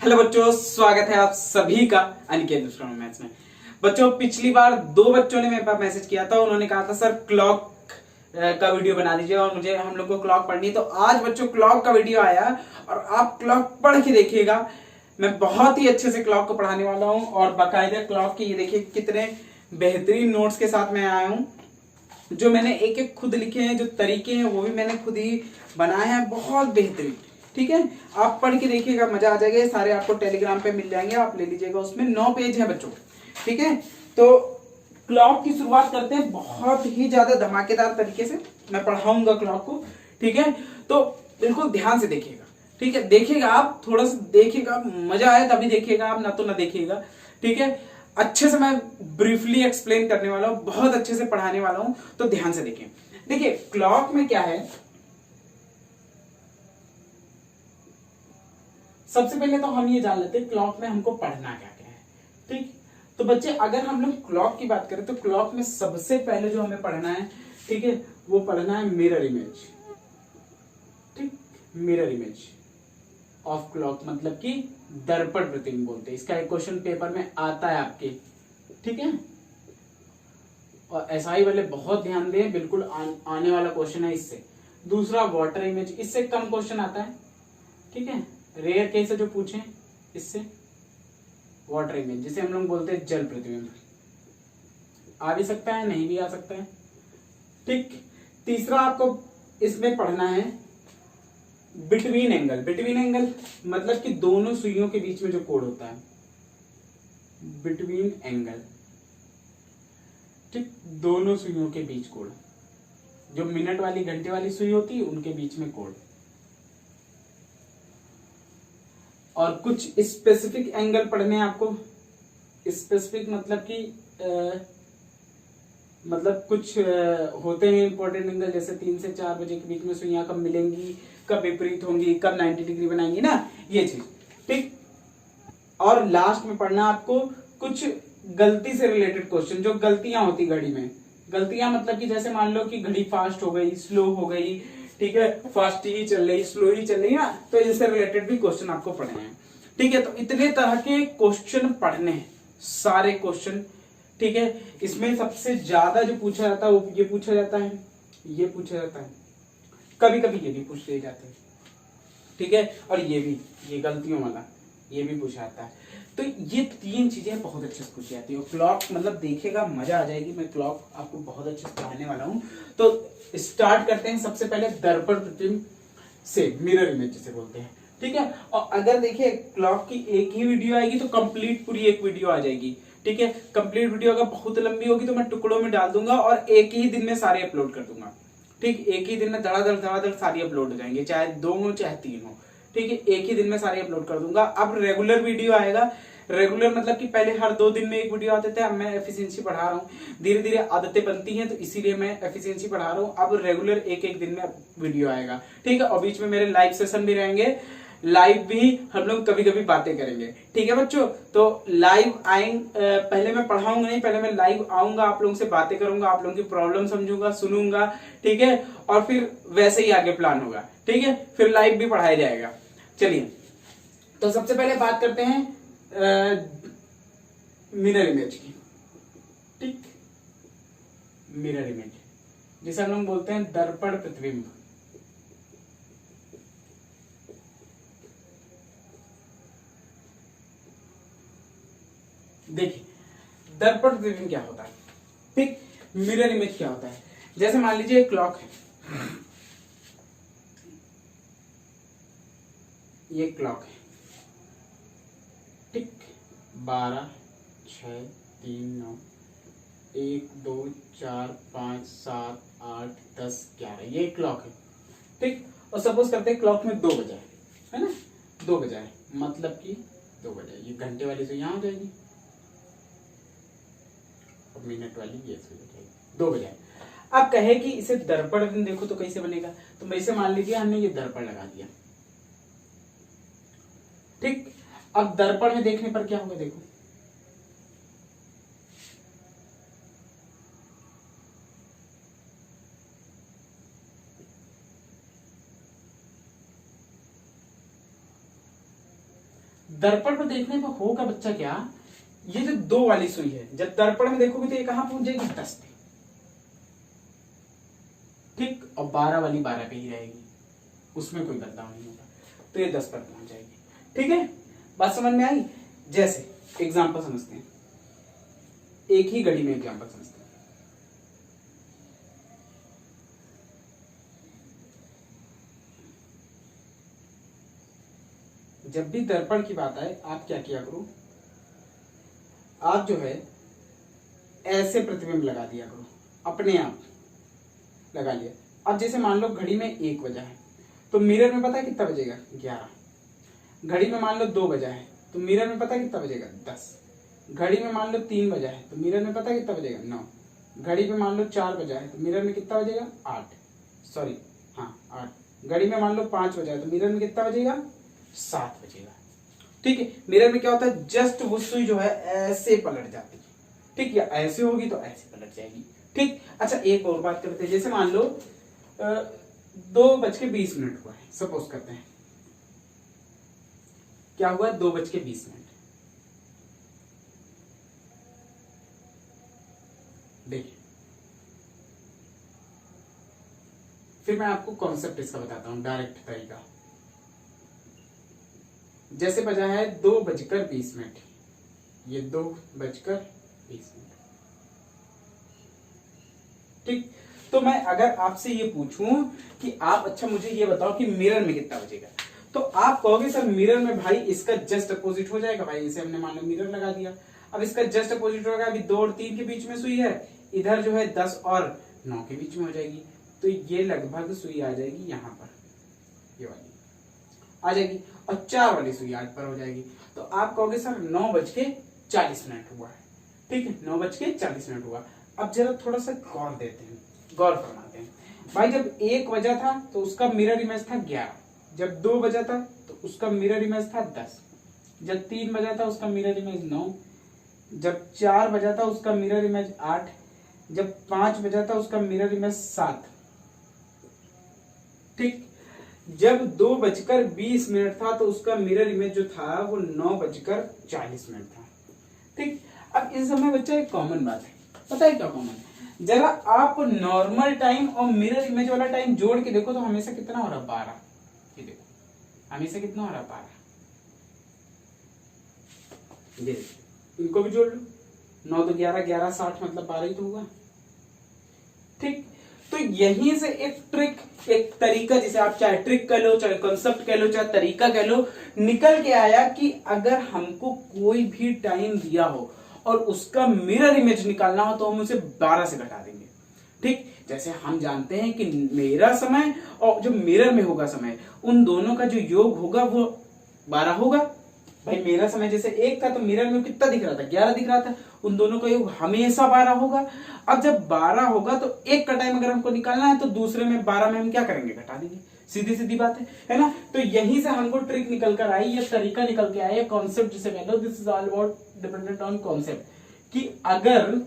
Hello बच्चों, स्वागत है आप सभी का अनिकेत मैथ्स में। बच्चों, पिछली बार दो बच्चों ने मेरे पास मैसेज किया था। उन्होंने कहा था सर क्लॉक का वीडियो बना दीजिए और मुझे हम लोग को क्लॉक पढ़नी है। तो आज बच्चों क्लॉक का वीडियो आया और आप क्लॉक पढ़ के देखिएगा। मैं बहुत ही अच्छे से क्लॉक को पढ़ाने वाला हूँ और बाकायदा क्लॉक के ये देखिए कितने बेहतरीन नोट्स के साथ मैं आया हूँ। जो मैंने एक एक खुद लिखे हैं, जो तरीके हैं वो भी मैंने खुद ही बनाए हैं, बहुत बेहतरीन। ठीक है, आप पढ़ के देखिएगा, मजा आ जाएगा। ये सारे आपको टेलीग्राम पे मिल जाएंगे, आप ले लीजिएगा। उसमें 9 पेज है बच्चों। ठीक है, तो क्लॉक की शुरुआत करते हैं बहुत ही ज्यादा धमाकेदार तरीके से। मैं पढ़ाऊंगा क्लॉक को। ठीक है, तो बिल्कुल ध्यान से देखिएगा। ठीक है, देखिएगा आप, थोड़ा सा देखिएगा, मजा आए तभी देखिएगा आप, ना तो ना देखिएगा। ठीक है, अच्छे से मैं ब्रीफली एक्सप्लेन करने वाला हूं, बहुत अच्छे से पढ़ाने वाला हूं, तो ध्यान से देखिए। देखिए क्लॉक में क्या है, सबसे पहले तो हम ये जान लेते हैं क्लॉक में हमको पढ़ना क्या क्या है। ठीक, तो बच्चे अगर हम लोग क्लॉक की बात करें तो क्लॉक में सबसे पहले जो हमें पढ़ना है, ठीक है, वो पढ़ना है मिरर इमेज। ठीक, मिरर इमेज ऑफ क्लॉक, मतलब कि दर्पण प्रतिबिंब बोलते हैं। इसका एक क्वेश्चन पेपर में आता है आपके। ठीक है, और एसआई वाले बहुत ध्यान दें, बिल्कुल आने वाला क्वेश्चन है इससे। दूसरा वाटर इमेज, इससे कम क्वेश्चन आता है। ठीक है, रेयर केस जो पूछे इससे। वाटर इमेज जिसे हम लोग बोलते हैं जल प्रतिबिंब, आ भी सकता है, नहीं भी आ सकता है। ठीक, तीसरा आपको इसमें पढ़ना है बिटवीन एंगल। बिटवीन एंगल मतलब कि दोनों सुइयों के बीच में जो कोण होता है, बिटवीन एंगल। ठीक, दोनों सुइयों के बीच कोण, जो मिनट वाली घंटे वाली सुई होती है उनके बीच में कोण। और कुछ स्पेसिफिक एंगल पढ़ने हैं आपको। स्पेसिफिक मतलब कि मतलब कुछ होते हैं इंपॉर्टेंट एंगल, जैसे 3 से 4 बजे के बीच में सुइयां कब मिलेंगी, कब विपरीत होंगी, कब 90 डिग्री बनाएंगी ना, ये चीज। ठीक, और लास्ट में पढ़ना आपको कुछ गलती से रिलेटेड क्वेश्चन, जो गलतियां होती घड़ी में। गलतियां मतलब कि जैसे मान लो कि घड़ी फास्ट हो गई, स्लो हो गई, ठीक है, फास्ट ही चल रही, स्लो ही चल रही ना, तो इनसे रिलेटेड भी क्वेश्चन आपको पढ़ने हैं। ठीक है, तो इतने तरह के क्वेश्चन पढ़ने हैं, सारे क्वेश्चन। ठीक है, इसमें सबसे ज्यादा जो पूछा जाता है वो ये पूछा जाता है, ये पूछा जाता है, कभी कभी ये भी पूछ लिए जाते हैं। ठीक है, और ये भी, ये गलतियों वाला ये भी पूछा जाता है। तो ये 3 चीजें बहुत अच्छे से पूछी जाती है। क्लॉक मतलब देखेगा, मजा आ जाएगी। मैं क्लॉक आपको बहुत अच्छे से पढ़ाने वाला हूं। तो स्टार्ट करते हैं सबसे पहले दर्पण प्रतिबिंब से, मिरर इमेज जिसे बोलते हैं। ठीक है, और अगर देखिए क्लॉक की एक ही वीडियो आएगी तो कंप्लीट पूरी एक वीडियो आ जाएगी। ठीक है, कंप्लीट वीडियो अगर बहुत लंबी होगी तो मैं टुकड़ों में डाल दूंगा और एक ही दिन में सारे अपलोड कर दूंगा। ठीक, एक ही दिन में धड़ाधड़ सारी अपलोड हो जाएंगे, चाहे 2 हो चाहे 3 हो। ठीक है, एक ही दिन में सारे अपलोड कर दूंगा। अब रेगुलर वीडियो आएगा। रेगुलर मतलब कि पहले हर 2 दिन में एक वीडियो आते थे, अब मैं एफिशिएंसी बढ़ा रहा हूँ। धीरे धीरे आदतें बनती हैं, तो इसीलिए मैं एफिशिएंसी बढ़ा रहा हूँ। अब रेगुलर एक एक दिन में वीडियो आएगा। ठीक है, और बीच में मेरे लाइव सेशन भी रहेंगे। लाइव भी हम लोग कभी कभी बातें करेंगे। ठीक है बच्चों, तो लाइव आएंगे, पहले मैं पढ़ाऊंगा नहीं, पहले मैं लाइव आऊंगा, आप लोगों से बातें करूंगा, आप लोगों की प्रॉब्लम समझूंगा, सुनूंगा। ठीक है, और फिर वैसे ही आगे प्लान होगा। ठीक है, फिर लाइव भी पढ़ाया जाएगा। चलिए, तो सबसे पहले बात करते हैं मिरर इमेज की। ठीक, मिरर इमेज जिसे हम लोग बोलते हैं दर्पण प्रतिबिंब। देखिए दर्पण प्रतिबिंब क्या होता है, ठीक, मिरर इमेज क्या होता है। जैसे मान लीजिए एक क्लॉक है, ये क्लॉक है। ठीक, 12, 6, 3, 9, 1, 2, 4, 5, 7, 8, 10, 11, ये क्लॉक है। ठीक, और सपोज करते हैं क्लॉक में 2 बजा है ना, 2 बजा है, मतलब कि 2 बजा, ये घंटे वाली तो यहां हो जाएगी और मिनट वाली ये हो जाएगी, 2 बजा है। अब कहे कि इसे दर्पण देखो तो कैसे बनेगा, तो वैसे मान लीजिए हमने ये दर्पण लगा दिया। ठीक, अब दर्पण में देखने पर क्या होगा, देखो दर्पण में देखने पर होगा बच्चा क्या, ये जो 2 वाली सुई है जब दर्पण में देखोगे तो ये कहां पहुंच जाएगी, 10 पे, ठीक, और 12 वाली 12 पे ही रहेगी, उसमें कोई बदलाव नहीं होगा, तो ये 10 पर पहुंच जाएगी। ठीक है, बात समझ में आई। जैसे एग्जांपल समझते हैं, एक ही घड़ी में एग्जांपल समझते हैं। जब भी दर्पण की बात आए आप क्या किया करो, आप जो है ऐसे प्रतिबिंब लगा दिया करो, अपने आप लगा लिया। अब जैसे मान लो घड़ी में 1 बजा है तो मिरर में पता है कितना बजेगा, 11। घड़ी में मान लो 2 बजा है तो मिरर में पता है कितना बजेगा, 10। घड़ी में मान लो 3 बजा है तो मिरर में पता है कितना बजेगा, 9। घड़ी में मान लो 4 बजा है तो मिरर में कितना बजेगा, 8। सॉरी, हाँ 8। घड़ी में मान लो 5 बजा है तो मिरर में कितना बजेगा, 7 बजेगा। ठीक है, मिरर में क्या होता है, जस्ट वो सुई जो है ऐसे पलट जाती है, ठीक, या ऐसे होगी तो ऐसे पलट जाएगी। ठीक, अच्छा एक और बात करते हैं, जैसे मान लो 2:20 हुआ है, सपोज करते हैं, क्या हुआ, 2:20। देखिए, फिर मैं आपको कॉन्सेप्ट इसका बताता हूं, डायरेक्ट तरीका। जैसे बजा है 2:20, ये 2:20। ठीक, तो मैं अगर आपसे ये पूछूं कि आप अच्छा मुझे ये बताओ कि मिरर में कितना बजेगा, तो आप कहोगे सर मिरर में भाई इसका जस्ट अपोजिट हो जाएगा। भाई इसे हमने मान लो मिरर लगा दिया, अब इसका जस्ट अपोजिट होगा, अभी 2 और 3 के बीच में सुई है, इधर जो है 10 और 9 के बीच में हो जाएगी, तो ये लगभग सुई आ जाएगी यहाँ पर, ये वाली आ जाएगी, और 4 वाली सुई 8 पर हो जाएगी। तो आप कहोगे सर 9:40 हुआ है, ठीक है, 9:40 हुआ। अब जरा थोड़ा सा गौर देते हैं, गौर फरमाते हैं। भाई जब 1 बजा था तो उसका मिरर इमेज था 11, जब 2 बजा था तो उसका मिरर इमेज था 10, जब 3 बजा था उसका मिरर इमेज 9, जब 4 बजा था उसका मिरर इमेज 8, जब 5 बजा था उसका मिरर इमेज 7। ठीक, जब 2:20 था तो उसका मिरर इमेज जो था वो 9:40 था। ठीक, अब इस समय बच्चा एक कॉमन बात है, पता है क्या कॉमन, जरा आप नॉर्मल टाइम और मिरर इमेज वाला टाइम जोड़ के देखो तो हमेशा कितना हो रहा, 12। ये देखो हमेशा कितना हो रहा, 12। ये इनको भी जोड़ लो, 9 तो 11, 11 60 मतलब 12 ही तो हुआ। ठीक, तो यहीं से एक ट्रिक, एक तरीका, जिसे आप चाहे ट्रिक कह लो, चाहे कॉन्सेप्ट कह लो, चाहे तरीका कह लो, निकल के आया कि अगर हमको कोई भी टाइम दिया हो और उसका मिरर इमेज निकालना हो तो हम उसे 12 से घटा देंगे। ठीक, जैसे हम जानते हैं कि मेरा समय और जो मिरर में होगा समय, उन दोनों का जो योग होगा वो 12 होगा। भाई मेरा समय जैसे 1 था तो मिरर में कितना दिख रहा था, 11 दिख रहा था, उन दोनों का योग हमेशा 12 होगा। अब जब 12 होगा तो एक का टाइम अगर हमको निकालना है तो दूसरे में 12 में हम क्या करेंगे, घटा देंगे, सीधी सीधी बात है ना। तो यहीं से हमको ट्रिक निकल कर आई, ये तरीका निकल के आया, कॉन्सेप्ट जिसे कह लो, this is all about dependent on concept, कि अगर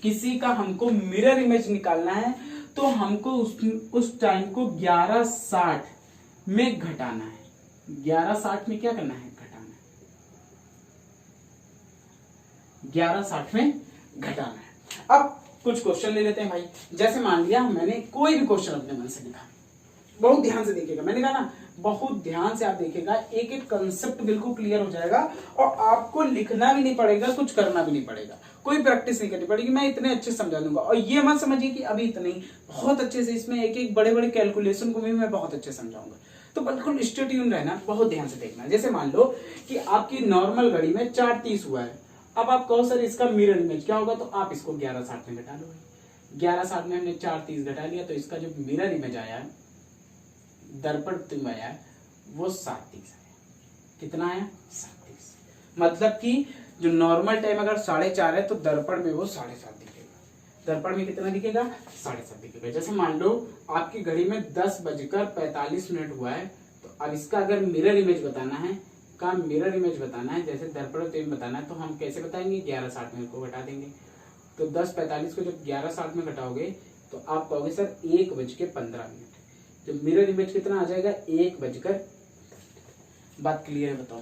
किसी का हमको मिरर इमेज निकालना है तो हमको उस टाइम को 11:60 में घटाना है, 11:60 में क्या करना है, घटाना है, 11:60 में घटाना है। अब कुछ क्वेश्चन ले लेते हैं भाई। जैसे मान लिया मैंने कोई भी क्वेश्चन अपने मन से लिखा, बहुत ध्यान से देखिएगा, मैंने कहा ना बहुत ध्यान से आप देखिएगा, एक एक कंसेप्ट बिल्कुल क्लियर हो जाएगा और आपको लिखना भी नहीं पड़ेगा, कुछ करना भी नहीं पड़ेगा, कोई प्रैक्टिस नहीं करनी पड़ेगी, मैं इतने अच्छे समझा दूंगा। और ये मत समझिए कि अभी इतने ही, बहुत अच्छे से इसमें एक एक बड़े बड़े कैलकुलेशन को भी मैं बहुत अच्छे समझाऊंगा, तो बिल्कुल स्टे ट्यून रहना, बहुत ध्यान से देखना। जैसे मान लो कि आपकी नॉर्मल घड़ी में 4:30 हुआ है, अब आप कहो सर इसका मिरर इमेज क्या होगा, तो आप इसको 11:60 में घटा लो। 11:60 में हमने 4:30 घटा लिया तो इसका जो मिरर इमेज आया है, दर्पण तुम आया है, वो 7:30 आया। कितना आया, 7:30। मतलब कि जो नॉर्मल टाइम अगर 4:30 है तो दर्पण में वो 7:30 दिखेगा, दर्पण में कितना दिखेगा, 7:30 दिखेगा। जैसे मान लो आपकी घड़ी में 10:45 हुआ है, तो अब इसका अगर मिरर इमेज बताना है, मिरर इमेज बताना है, जैसे दर्पण तुम बताना है, तो हम कैसे बताएंगे, 11:60 में को घटा देंगे। तो 10:45 को जब 11:60 में घटाओगे तो आप कहोगे सर 1:15। जो मिरर इमेज कितना आ जाएगा, 1:15। बात क्लियर है, बताओ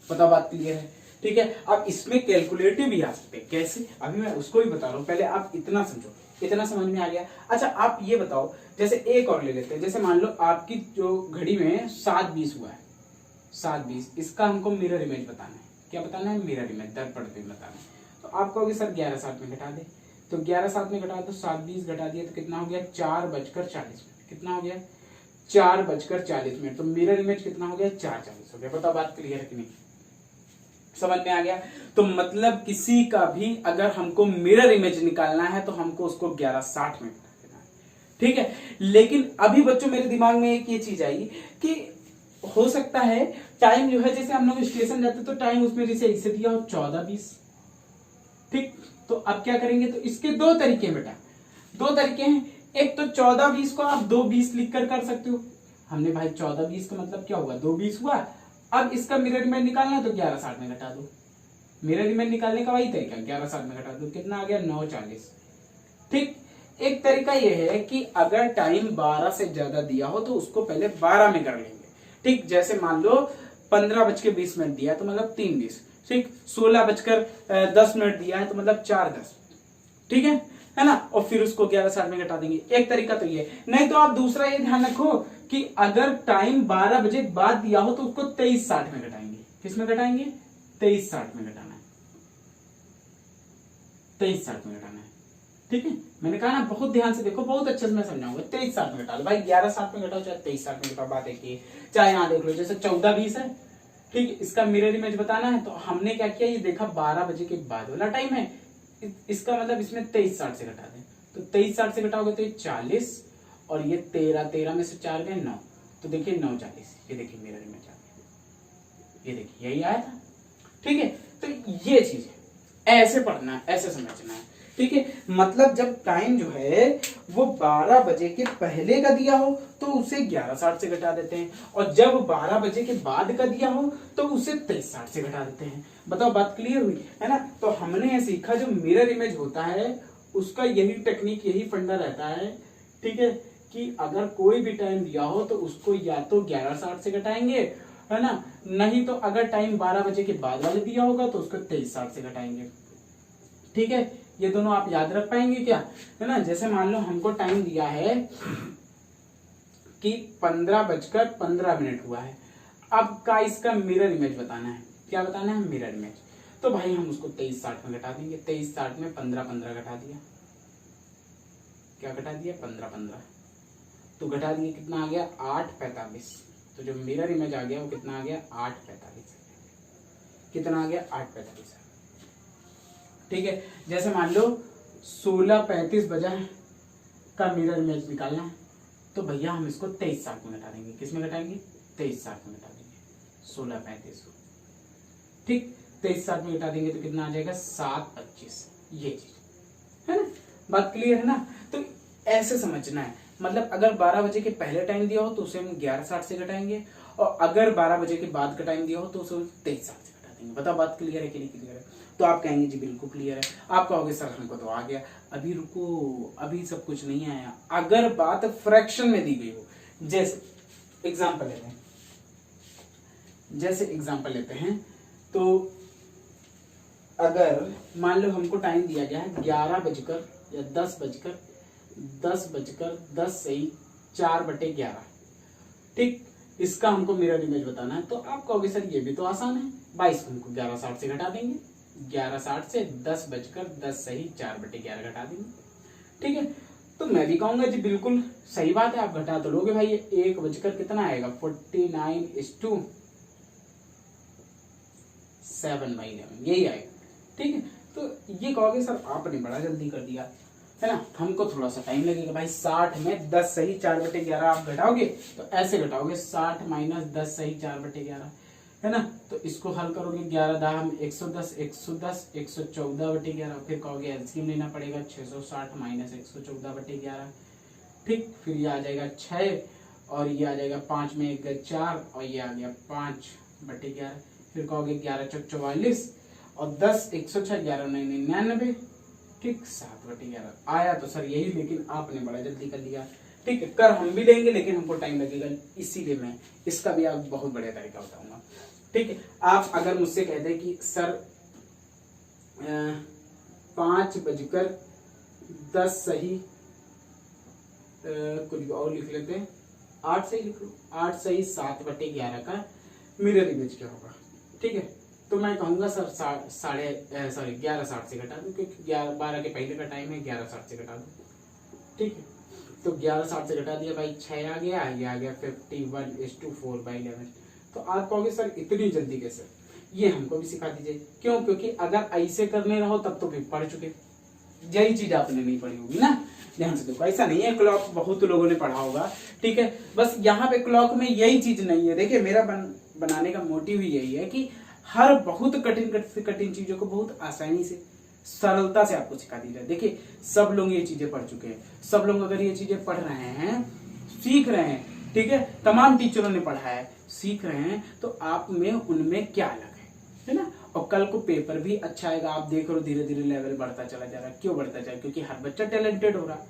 बताओ बात क्लियर है? ठीक है, अब इसमें कैलकुलेटिव भी आ सकते हैं। कैसे? अभी मैं उसको भी बता रहा हूं, पहले आप इतना समझो। इतना समझ में आ गया? अच्छा आप ये बताओ, जैसे एक और ले लेते हैं। जैसे मान लो आपकी जो घड़ी में 7:20 हुआ है, 7:20, इसका हमको मिरर इमेज बताना है। क्या बताना है? मिरर इमेज, दर्पण पे बताना है। तो आप कहोगे सर 11:07 में घटा दे, तो 11:07 में घटा दो, 7:20 घटा दिया तो कितना हो गया? 4:40 कितना हो गया? 4:40 तो मिरर इमेज कितना हो गया? 4:40 हो गया। बताओ बात क्लियर है कि नहीं? समझ में आ गया? तो मतलब किसी का भी अगर हमको मिरर इमेज निकालना है तो हमको उसको 11:60 में घटा देना है। ठीक है, लेकिन अभी बच्चों मेरे दिमाग में एक ये चीज आई कि हो सकता है टाइम जो है, जैसे हम लोग स्टेशन जाते तो टाइम उसमें जैसे इसे दिया हो 14:20। ठीक, तो अब क्या करेंगे? तो इसके दो तरीके हैं बेटा, दो तरीके हैं। एक तो 14:20 को आप 2:20 लिख कर सकते हो। हमने भाई 14:20 का मतलब क्या हुआ? 2:20 हुआ। अब इसका मिरर इमेज निकालना है तो 11:60 में घटा दो। मिरर इमेज निकालने का वही तरीका, 11:60 में घटा दो, कितना आ गया? 9:40। ठीक, एक तरीका यह है कि अगर टाइम 12 से ज्यादा दिया हो तो उसको पहले 12 में कर लेंगे। ठीक, जैसे मान लो 15:20 दिया तो मतलब 3:20। ठीक, 16:10 दिया है तो मतलब 4:10। ठीक है ना? और फिर उसको 11:60 में घटा देंगे। एक तरीका तो ये। नहीं तो आप दूसरा ये ध्यान रखो कि अगर टाइम 12 बजे बाद दिया हो तो उसको 23:60 में घटाएंगे। किस में घटाएंगे? 23:60 में घटाना है, 23:60 में घटाना है। ठीक है, मैंने कहा ना बहुत ध्यान से देखो, बहुत अच्छे से मैं समझाऊंगा। 23:60 में घटा लो भाई, 11:60 में घटाओ चाहे 23:60 में घटाओ, बात एक ही। चाहे यहां देख लो, जैसे 14:20 है। ठीक, इसका मिरर इमेज बताना है तो हमने क्या किया? ये देखा 12 बजे के बाद वाला टाइम है, इसका मतलब इसमें 23:60 से घटा दें। तो 23:60 से घटाओगे तो ये 40, और ये 13 में से 4 गए 9, तो देखिए 9:40। ये देखिए मिरर इमेज आ गया, ये देखिए यही आया था। ठीक है, तो ये चीज है, ऐसे पढ़ना है, ऐसे समझना है। ठीक है, मतलब जब टाइम जो है वो 12 बजे के पहले का दिया हो तो उसे 11:60 से घटा देते हैं, और जब 12 बजे के बाद का दिया हो तो उसे 23:60 से घटा देते हैं। बताओ बात क्लियर हुई है ना? तो हमने ये सीखा जो मिरर इमेज होता है उसका यही टेक्निक, यही फंडा रहता है। ठीक है, कि अगर कोई भी टाइम दिया हो तो उसको या तो 11:60 से घटाएंगे, है ना? नहीं तो अगर टाइम 12 बजे के बाद वाले दिया होगा तो उसको 23:60 से घटाएंगे। ठीक है, ये दोनों आप याद रख पाएंगे क्या? है ना? जैसे मान लो हमको टाइम दिया है कि 15:15 हुआ है। अब का इसका मिरर इमेज बताना है। क्या बताना है? Mirror image. तो भाई हम उसको 23:60 में घटा देंगे। 23:60 में 15 घटा दिया। क्या घटा दिया? 15 तो घटा दिए, कितना आ गया? 8:45। तो जो मिरर इमेज आ गया वो कितना आ गया? 8:45। कितना आ गया? 8:45। ठीक है, जैसे मान लो 16:35 बजा का मिरर इमेज निकालना है तो भैया हम इसको 23:60 में घटा देंगे। किस में घटाएंगे? 23:60 में घटा देंगे। 16:35। ठीक, 23:60 में घटा देंगे तो कितना आ जाएगा? 7:25। ये चीज है ना? बात क्लियर है ना? तो ऐसे समझना है। मतलब अगर 12 बजे के पहले टाइम दिया हो तो उसे हम 11:60 से घटाएंगे, और अगर 12 बजे के बाद का टाइम दिया हो तो उसे 23:60 से घटा देंगे। बताओ बात क्लियर है कि नहीं क्लियर है? तो आप कहेंगे जी बिल्कुल क्लियर है। आप कहोगे सर हमको तो आ गया। अभी रुको, अभी सब कुछ नहीं आया। अगर बात फ्रैक्शन में दी गई हो, जैसे एग्जांपल लेते हैं, तो अगर मान लो हमको टाइम दिया गया है 11 बजकर या 10 सही 4/11। ठीक, इसका हमको मिरर इमेज बताना है। तो आप कहोगे सर ये भी तो आसान है, 22 को हमको 11:60 से घटा देंगे। 11:60 से 10 सही 4/11 घटा देंगे। ठीक है, तो मैं भी कहूंगा जी बिल्कुल सही बात है, आप घटा तो लोगे भाई। 1 बजकर कितना आएगा? 49:7/11, यही आएगा। ठीक है, तो ये कहोगे सर आपने बड़ा जल्दी कर दिया, है ना? हमको थोड़ा सा टाइम लगेगा भाई। 60 में 10 सही 4/11 आप घटाओगे तो ऐसे घटाओगे, 60 - 10 सही 4/11, है ना? तो इसको हल करोगे, 11 - 110, 114/11। फिर कहोगे एलसीएम लेना पड़ेगा, 660 - 114/11। ठीक, फिर ये आ जाएगा 6, और ये आ जाएगा 5 में 1 गए 4, और ये आ गया 5/11। फिर कहोगे 11 × 4 = 44, और 10 106 11 9 99। ठीक, 7/11 आया तो सर यही, लेकिन आपने बड़ा जल्दी कर लिया। ठीक है, कर हम भी लेंगे लेकिन हमको टाइम लगेगा, इसीलिए मैं इसका भी आप बहुत बढ़िया तरीका बताऊंगा। ठीक है, आप अगर मुझसे कह दें कि सर 5:10 सही, कुछ और लिख लेते हैं, 8 सही लिख लो, 8 सही 7/11 का मिरर इमेज क्या होगा। ठीक है, तो मैं कहूंगा सर 11:60 से घटा दो, क्योंकि 12 के पहले का टाइम है, 11:60 से घटा दो। ठीक है, तो 11:60 से घटा दिया भाई, 6 आ गया, ये आ गया 51:4/11। तो आप कहोगे सर इतनी जल्दी कैसे, ये हमको भी सिखा दीजिए। क्यों, क्योंकि अगर ऐसे करने रहो तब तो भी पढ़ चुके, यही चीज आपने नहीं पढ़ी होगी ना। ध्यान से देखो, ऐसा नहीं है, क्लॉक बहुत लोगों ने पढ़ा होगा, ठीक है, बस यहाँ पे क्लॉक में यही चीज नहीं है। देखिए मेरा बनाने का मोटिव ही यही है कि हर बहुत कठिन चीजों को बहुत आसानी से, सरलता से आपको सिखा दी जाए। देखिए सब लोग ये चीजें पढ़ चुके हैं, सब लोग अगर ये चीजें पढ़ रहे हैं, सीख रहे हैं, ठीक है, तमाम टीचरों ने पढ़ा है, सीख रहे हैं, तो आप में उनमें क्या अलग है ना। और कल को पेपर भी अच्छा आएगा। आप देख लो धीरे धीरे लेवल बढ़ता चला जा रहा है। क्यों बढ़ता जा रहा है, क्योंकि हर बच्चा टैलेंटेड हो रहा है,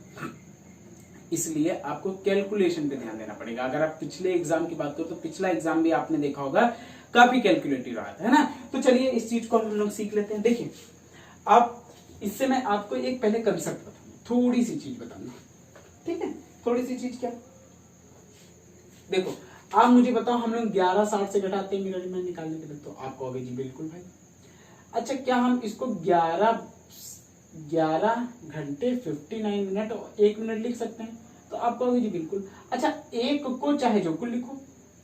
इसलिए आपको कैलकुलेशन पे ध्यान देना पड़ेगा। अगर आप पिछले एग्जाम की बात करो तो पिछला एग्जाम भी आपने देखा होगा, काफी कैलकुलेटिव रहा था, है ना। तो चलिए इस चीज को हम लोग सीख लेते हैं। देखिए आप, इससे मैं आपको एक पहले कंसेप्ट बताऊंगा, थोड़ी सी चीज बताऊंगा, ठीक है, थोड़ी सी चीज क्या। देखो आप मुझे बताओ, हम लोग 11:60 से घटाते हैं मिनट में निकालने के लिए, तो आप कहोगे जी बिल्कुल भाई। अच्छा, क्या हम इसको 11 घंटे 59 मिनट और 1 मिनट लिख सकते हैं, तो आप कहोगे जी बिल्कुल। अच्छा, एक को चाहे जो कुल लिखो,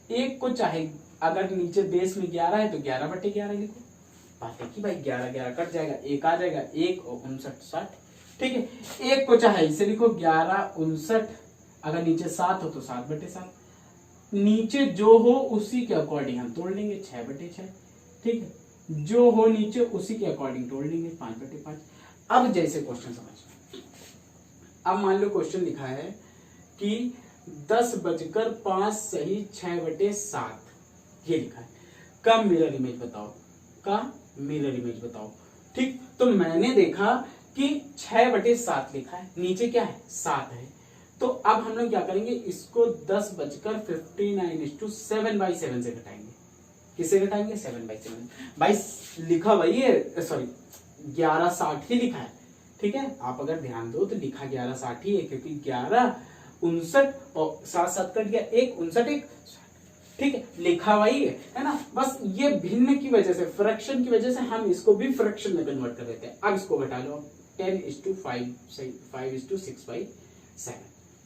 एक को चाहे अगर नीचे बेस में 11 है तो 11/11 लिखो। बात है कि भाई 11 कट जाएगा, एक आ जाएगा, 1 और 59 60, ठीक है। एक को चाहे इसे लिखो 11×59, अगर नीचे 7 हो तो 7/7, नीचे जो हो उसी के अकॉर्डिंग हम तोड़ लेंगे 6/6, ठीक है, जो हो नीचे उसी के अकॉर्डिंग तोड़ लेंगे 5/5। अब जैसे क्वेश्चन समझ, अब मान लो क्वेश्चन लिखा है कि 10:05 सही 6/7, ये लिखा है, का मिरर इमेज बताओ, का मिरर इमेज बताओ। ठीक, तो मैंने देखा कि 6/7 लिखा है, नीचे क्या है 7 है, तो अब हम लोग क्या करेंगे, इसको 10:59:7/7 से घटाएंगे। किससे घटाएंगे, 7/7। भाई लिखा वही है, सॉरी 11:60 ही लिखा है, ठीक है। आप अगर ध्यान दो तो लिखा 11:60 ही है, क्योंकि 11×59 और 7 कट गया, 1×59 ठीक है, लिखा वही है ना। बस ये भिन्न की वजह से, फ्रैक्शन की वजह से हम इसको भी फ्रैक्शन में कन्वर्ट कर देते हैं। अब इसको घटा लो, 10:5 सही, 5:6/7,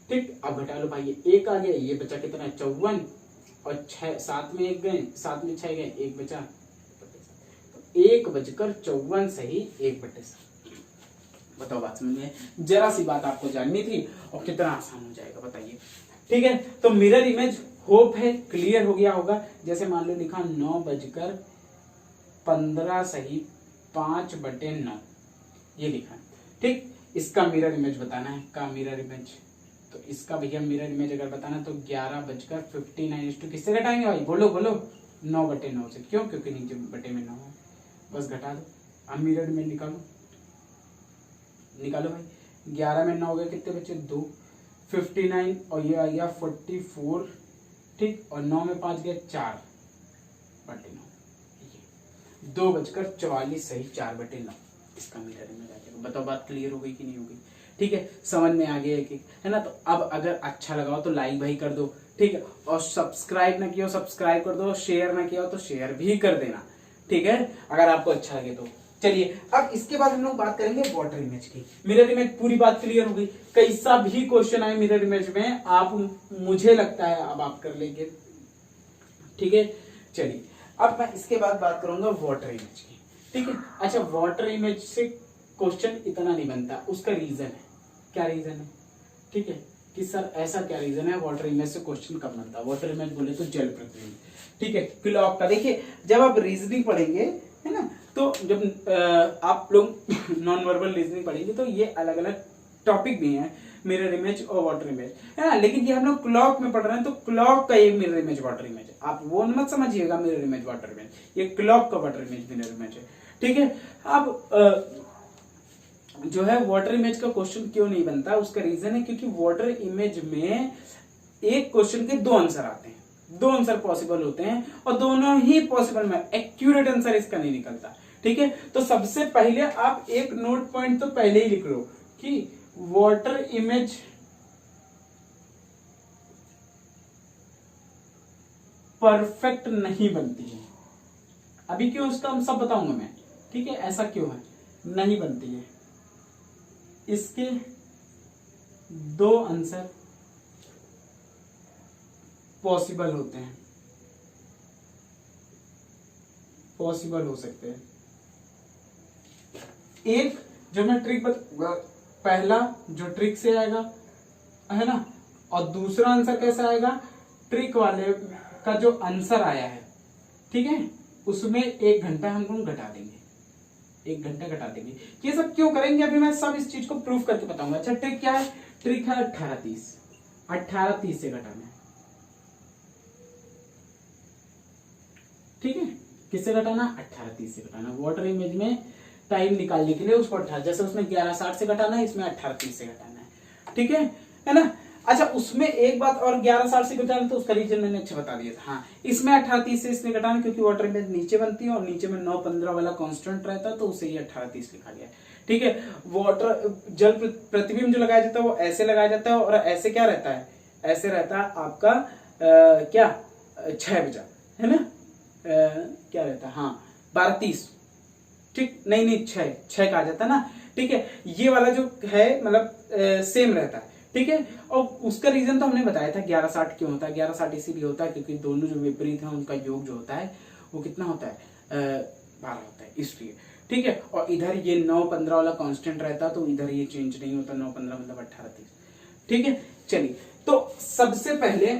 ठीक। अब घटा लो भाई, ये 1 आ गया, ये बचा कितना 54, और 7 में 1 गए, 7 में 6 गए, 1 बचा, 1:54 सही 1/7। बताओ बात समझ में, जरा सी बात आपको जाननी थी और कितना आसान हो जाएगा बताइए, ठीक है। तो मिरर इमेज होप है क्लियर हो गया होगा। जैसे मान लो लिखा 9:15 सही 5/9, ये लिखा है, ठीक। इसका मिरर इमेज बताना है, का मिरर इमेज, तो इसका भैया मिरर इमेज अगर बताना तो 11:59 किससे घटाएंगे भाई, बोलो बोलो, 9/9 से। क्यों, क्योंकि नीचे बटे में 9 है, बस घटा दो। अब मिरर इमेज निकालो, निकालो भाई, 11 में 9 हो गए, कितने बचे 2, 59 और ये आ गया 44, ठीक, और 9 में 5 गया 4/9, 2:44 सही 4/9, इसका मिरर इमेज आ जाएगा। बताओ बात क्लियर हो गई कि नहीं हो गई, ठीक है, समझ में आ गया है ना। तो अब अगर अच्छा लगा हो तो लाइक भाई कर दो, ठीक है, और सब्सक्राइब ना किया हो सब्सक्राइब कर दो, शेयर ना किया हो तो शेयर भी कर देना, ठीक है, अगर आपको अच्छा लगे तो। चलिए अब इसके बाद हम लोग बात करेंगे वाटर इमेज की। मिरर इमेज पूरी बात क्लियर हो गई, कैसा भी क्वेश्चन आए मिरर इमेज में आप, मुझे लगता है अब आप कर लेंगे, ठीक है। चलिए अब मैं इसके बाद बात करूंगा वाटर इमेज की, ठीक है। अच्छा, वाटर इमेज से क्वेश्चन इतना नहीं बनता, उसका रीजन है, क्या रीजन है, ठीक है, कि सर ऐसा क्या रीजन है वाटर इमेज से क्वेश्चन कब बनता है। वाटर इमेज बोले तो जल प्रतिबिंब, ठीक है, क्लॉक का। देखिए जब आप रीजनिंग पढ़ेंगे, है ना, तो जब आप लोग नॉन वर्बल रीजनिंग पढ़ेंगे तो ये अलग अलग टॉपिक भी हैं, मिरर इमेज और वाटर इमेज, है ना। लेकिन ये हम लोग क्लॉक में पढ़ रहे हैं तो क्लॉक का ये मिरर इमेज वाटर इमेज है, आप वो मत समझिएगा मिरर इमेज वाटर इमेज, ये क्लॉक का वाटर इमेज मिरर इमेज है, ठीक है। अब जो है वाटर इमेज का क्वेश्चन क्यों नहीं बनता, उसका रीजन है क्योंकि वाटर इमेज में एक क्वेश्चन के दो आंसर आते हैं, दो आंसर पॉसिबल होते हैं और दोनों ही पॉसिबल में एक्यूरेट आंसर इसका नहीं निकलता। ठीक है, तो सबसे पहले आप एक नोट पॉइंट तो पहले ही लिख लो कि वाटर इमेज परफेक्ट नहीं बनती है। अभी क्यों उसका हम सब बताऊंगा मैं। ठीक है, ऐसा क्यों है नहीं बनती है, इसके दो आंसर पॉसिबल होते हैं, पॉसिबल हो सकते हैं। एक जो मैं ट्रिक पहला जो ट्रिक से आएगा है ना, और दूसरा आंसर कैसे आएगा, ट्रिक वाले का जो आंसर आया है, ठीक है, उसमें 1 घंटा हम लोग घटा देंगे, 1 घंटा घटा देंगे। ये सब क्यों करेंगे अभी मैं सब इस चीज को प्रूफ करके बताऊंगा। अच्छा, ट्रिक क्या है, ट्रिक है 18-30, 18-30 से घटाना है। ठीक है, किससे घटाना, 18-30 से घटाना। वाटर इमेज में टाइम निकालने के लिए उसको 18, जैसे उसमें 11:60 से घटाना है, इसमें 18-30 से घटाना है। ठीक है ना। अच्छा, उसमें एक बात और, 11:60 से घटाना तो उसका रीजन मैंने अच्छा बता दिया था। हाँ, इसमें 18-30 से इसमें घटाना क्योंकि वाटर इमेज नीचे बनती है और नीचे में 9-15 वाला कांस्टेंट रहता है, तो उसे ये 18-30 लिखा गया है। ठीक है, वाटर जल प्रतिबिंब जो लगाया जाता है वो ऐसे लगाया जाता है, और ऐसे क्या रहता है, ऐसे रहता है आपका क्या 6 बजा, है ना, क्या रहता है, हाँ 12:30। ठीक, नहीं 6 कहा जाता है ना। ठीक है, ये वाला जो है मतलब सेम रहता है। ठीक है, और उसका रीजन तो हमने बताया था 11:60 क्यों होता है। 11:60 इसीलिए होता है क्योंकि दोनों जो विपरीत है उनका योग जो होता है वो कितना होता है, 12 होता है, इसलिए। ठीक है, और इधर ये 9-15 वाला कांस्टेंट रहता है, तो इधर ये चेंज नहीं होता, 9-15 मतलब 18-30। ठीक है, चलिए, तो सबसे पहले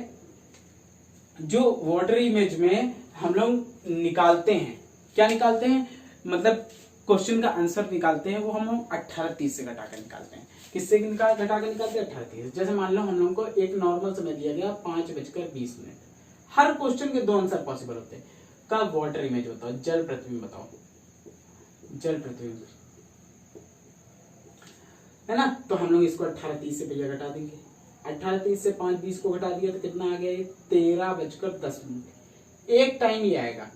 जो वाटर इमेज में हम लोग निकालते हैं, क्या निकालते हैं, मतलब क्वेश्चन का आंसर निकालते हैं, वो हम लोग 18-30 से घटा कर निकालते हैं। किससे घटा कर निकालते हैं, 18-30। जैसे मान लो हम लोगों को एक नॉर्मल समय दिया गया 5:20। हर क्वेश्चन के दो आंसर पॉसिबल होते हैं। कब वाटर इमेज बताओ, जल प्रतिबिंब बताओ, जल प्रतिबिंब है ना, तो हम लोग इसको 18-30 से पहले घटा देंगे। 18-30 से 5:20 को घटा दिया तो कितना आ गया, 13:10। एक टाइम ही आएगा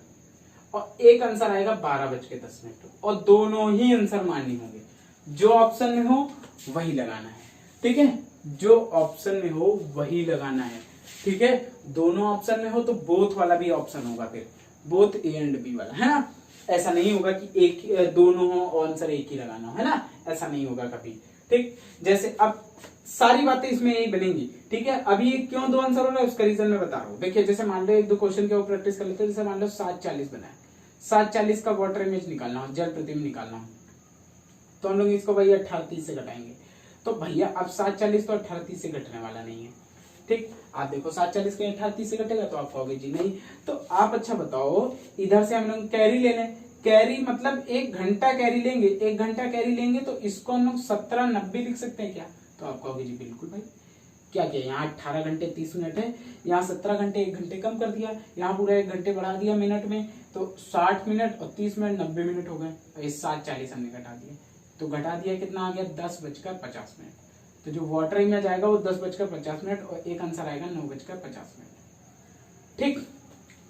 और एक आंसर आएगा 12:10, और दोनों ही आंसर मान्य होंगे। जो ऑप्शन में हो वही लगाना है। ठीक है, जो ऑप्शन में हो वही लगाना है। ठीक है, दोनों ऑप्शन में हो तो बोथ वाला भी ऑप्शन होगा, फिर बोथ ए एंड बी वाला, है ना। ऐसा नहीं होगा कि एक दोनों हो और आंसर एक ही लगाना हो, है ना, ऐसा नहीं होगा कभी। ठीक, जैसे अब सारी बातें इसमें यही बनेंगी। ठीक है, अभी क्यों दो आंसर हो रहा है उसका रीजन मैं बता रहा हूँ। देखिए, जैसे मान लो एक दो क्वेश्चन के ऊपर प्रैक्टिस कर लेते हैं। जैसे मान लो 7:40 बना है, 7:40 का वाटर इमेज निकालना हो, जल प्रतिबिंब निकालना हो, तो हम लोग इसको भैया 18-30 से घटाएंगे। तो भैया अब 7:40 तो 18-30 से घटने वाला नहीं है। ठीक, आप देखो 7:40 के 18-30 से घटेगा, तो आप कहोगे जी नहीं। तो आप अच्छा बताओ, इधर से हम लोग कैरी ले लें, कैरी मतलब 1 घंटा कैरी लेंगे, 1 घंटा कैरी लेंगे तो इसको हम लोग 17:90 लिख सकते हैं क्या, तो आप कहोगे जी बिल्कुल भाई। क्या किया, यहाँ 18 घंटे 30 मिनट है, यहाँ 17 घंटे 1 घंटे कम कर दिया, यहाँ पूरा 1 घंटे बढ़ा दिया मिनट में, तो 60 मिनट और 30 मिनट 90 मिनट हो गए। इस 7:40 हमने घटा दिया, तो घटा दिया कितना आ गया, 10:50। तो जो वाटर इमेज आएगा वो 10:50 और एक आंसर आएगा 9:50। ठीक,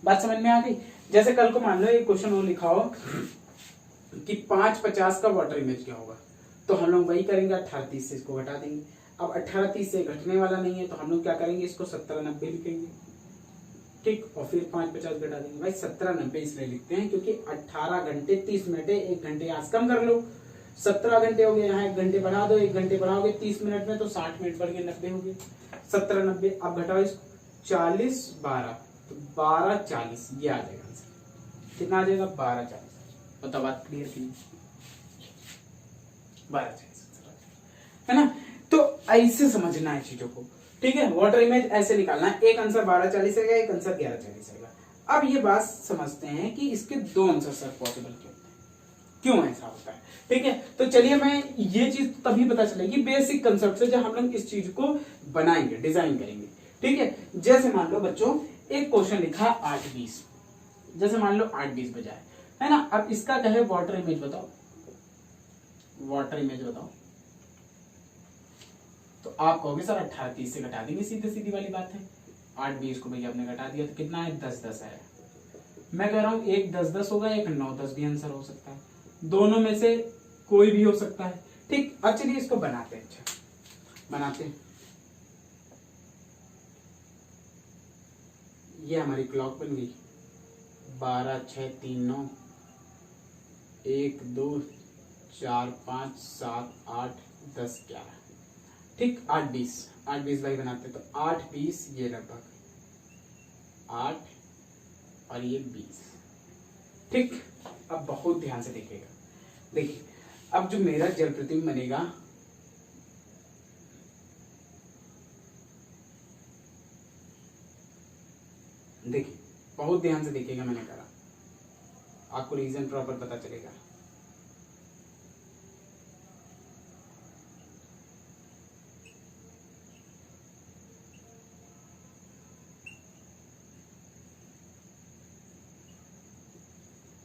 बात समझ में आ गई। जैसे कल को मान लो एक क्वेश्चन और लिखा हो कि 5:50 का वाटर इमेज क्या होगा, तो हम लोग वही करेंगे, 18-30 से इसको घटा देंगे। अब 18-30 से घटने वाला नहीं है, तो हम लोग क्या करेंगे, इसको 17:90 लिखेंगे। ठीक, और फिर 5:50 घटा देंगे। भाई 17:90 इसलिए लिखते हैं क्योंकि 18 घंटे 30 मिनट है, 1 घंटे आज कम कर लो, 17 घंटे हो गए, यहाँ 1 घंटे बढ़ा दो, 1 घंटे बढ़ाओगे 30 मिनट में तो 60 मिनट बढ़ गए, 90 हो गए, 17:90। अब घटाओ इसको, 40-12, तो 12:40 ये आ जाएगा आंसर। कितना आ जाएगा, 12:40। बताओ बात क्लियर की, 12:40 है ना। तो ऐसे समझना है चीजों को। ठीक है, वाटर इमेज ऐसे निकालना है, एक आंसर 12:40 आएगा, एक आंसर 11:40 आएगा। अब ये बात समझते हैं कि इसके दो आंसर सर पॉसिबल क्यों होते हैं, क्यों ऐसा होता है। ठीक है, तो चलिए मैं ये चीज तभी पता चलेगी बेसिक कंसेप्ट से जब हम लोग इस चीज को बनाएंगे, डिजाइन करेंगे। ठीक है, जैसे मान लो बच्चों एक क्वेश्चन लिखा 8:20, जैसे मान लो 8:20 बजा है ना। अब इसका कहे वाटर इमेज बताओ, वाटर इमेज बताओ। तो आप कहोगे सर 18 30 से घटा देंगे, सीधे सीधी वाली बात है। 8 20 को भैया आपने घटा दिया तो कितना है 10 10 है। मैं कह रहा हूं एक 10 10 होगा, एक 9 10 भी आंसर हो सकता है, दोनों में से कोई भी हो सकता है। ठीक, अब चलिए इसको बनाते हैं। अच्छा बनाते हैं। ये हमारी क्लॉक बन गई 12 6 3 9 1 2 4 5 7 8 10 11। ठीक, 8 20 भाई बनाते तो 8 20 ये लगभग 8 और ये 20। ठीक, अब बहुत ध्यान से देखिएगा। देखिए अब जो मेरा जल प्रतिबिंब बनेगा, देखिए बहुत ध्यान से देखिएगा, मैंने कहा आपको रीजन प्रॉपर पता चलेगा।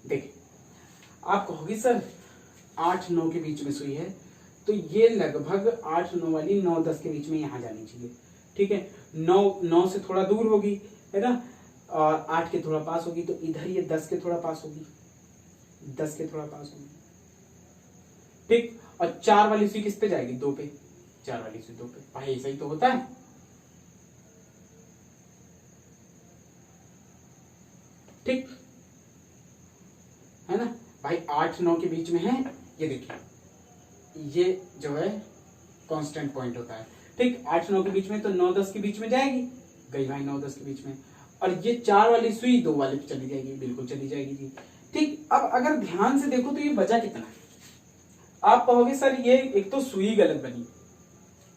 देखिए आप कहोगे सर 8 9 के बीच में सुई है, तो ये लगभग 8 9 वाली 9 10 के बीच में यहां जानी चाहिए। ठीक है, 9 से थोड़ा दूर होगी, है ना, और 8 के थोड़ा पास होगी, तो इधर ये 10 के थोड़ा पास होगी, 10 के थोड़ा पास होगी। ठीक, और 4 वाली सुई किस पे जाएगी? 2 पे। 4 वाली सुई 2 पे। भाई ऐसा ही तो होता है। ठीक है ना भाई, 8 9 के बीच में है। ये देखिए ये जो है कांस्टेंट पॉइंट होता है। ठीक, 8 9 के बीच में, तो 9 10 के बीच में जाएगी, गई भाई 9 10 के बीच में। और ये 4 वाली सुई 2 वाले पे चली जाएगी, बिल्कुल चली जाएगी जी। ठीक, अब अगर ध्यान से देखो तो ये बचा कितना है? आप कहोगे सर ये एक तो सुई गलत बनी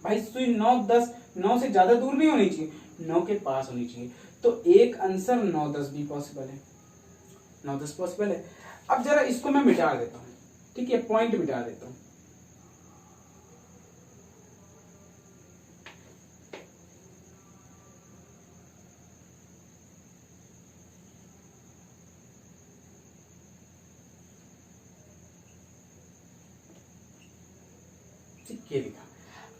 भाई, सुई 9 10 9 से ज्यादा दूर नहीं होनी चाहिए, 9 के पास होनी चाहिए। तो एक आंसर 9 10 भी पॉसिबल है, 9 10 पॉसिबल है। अब जरा इसको मैं मिटा देता हूं। ठीक है, पॉइंट मिटा देता हूं। ठीक, ये लिखा।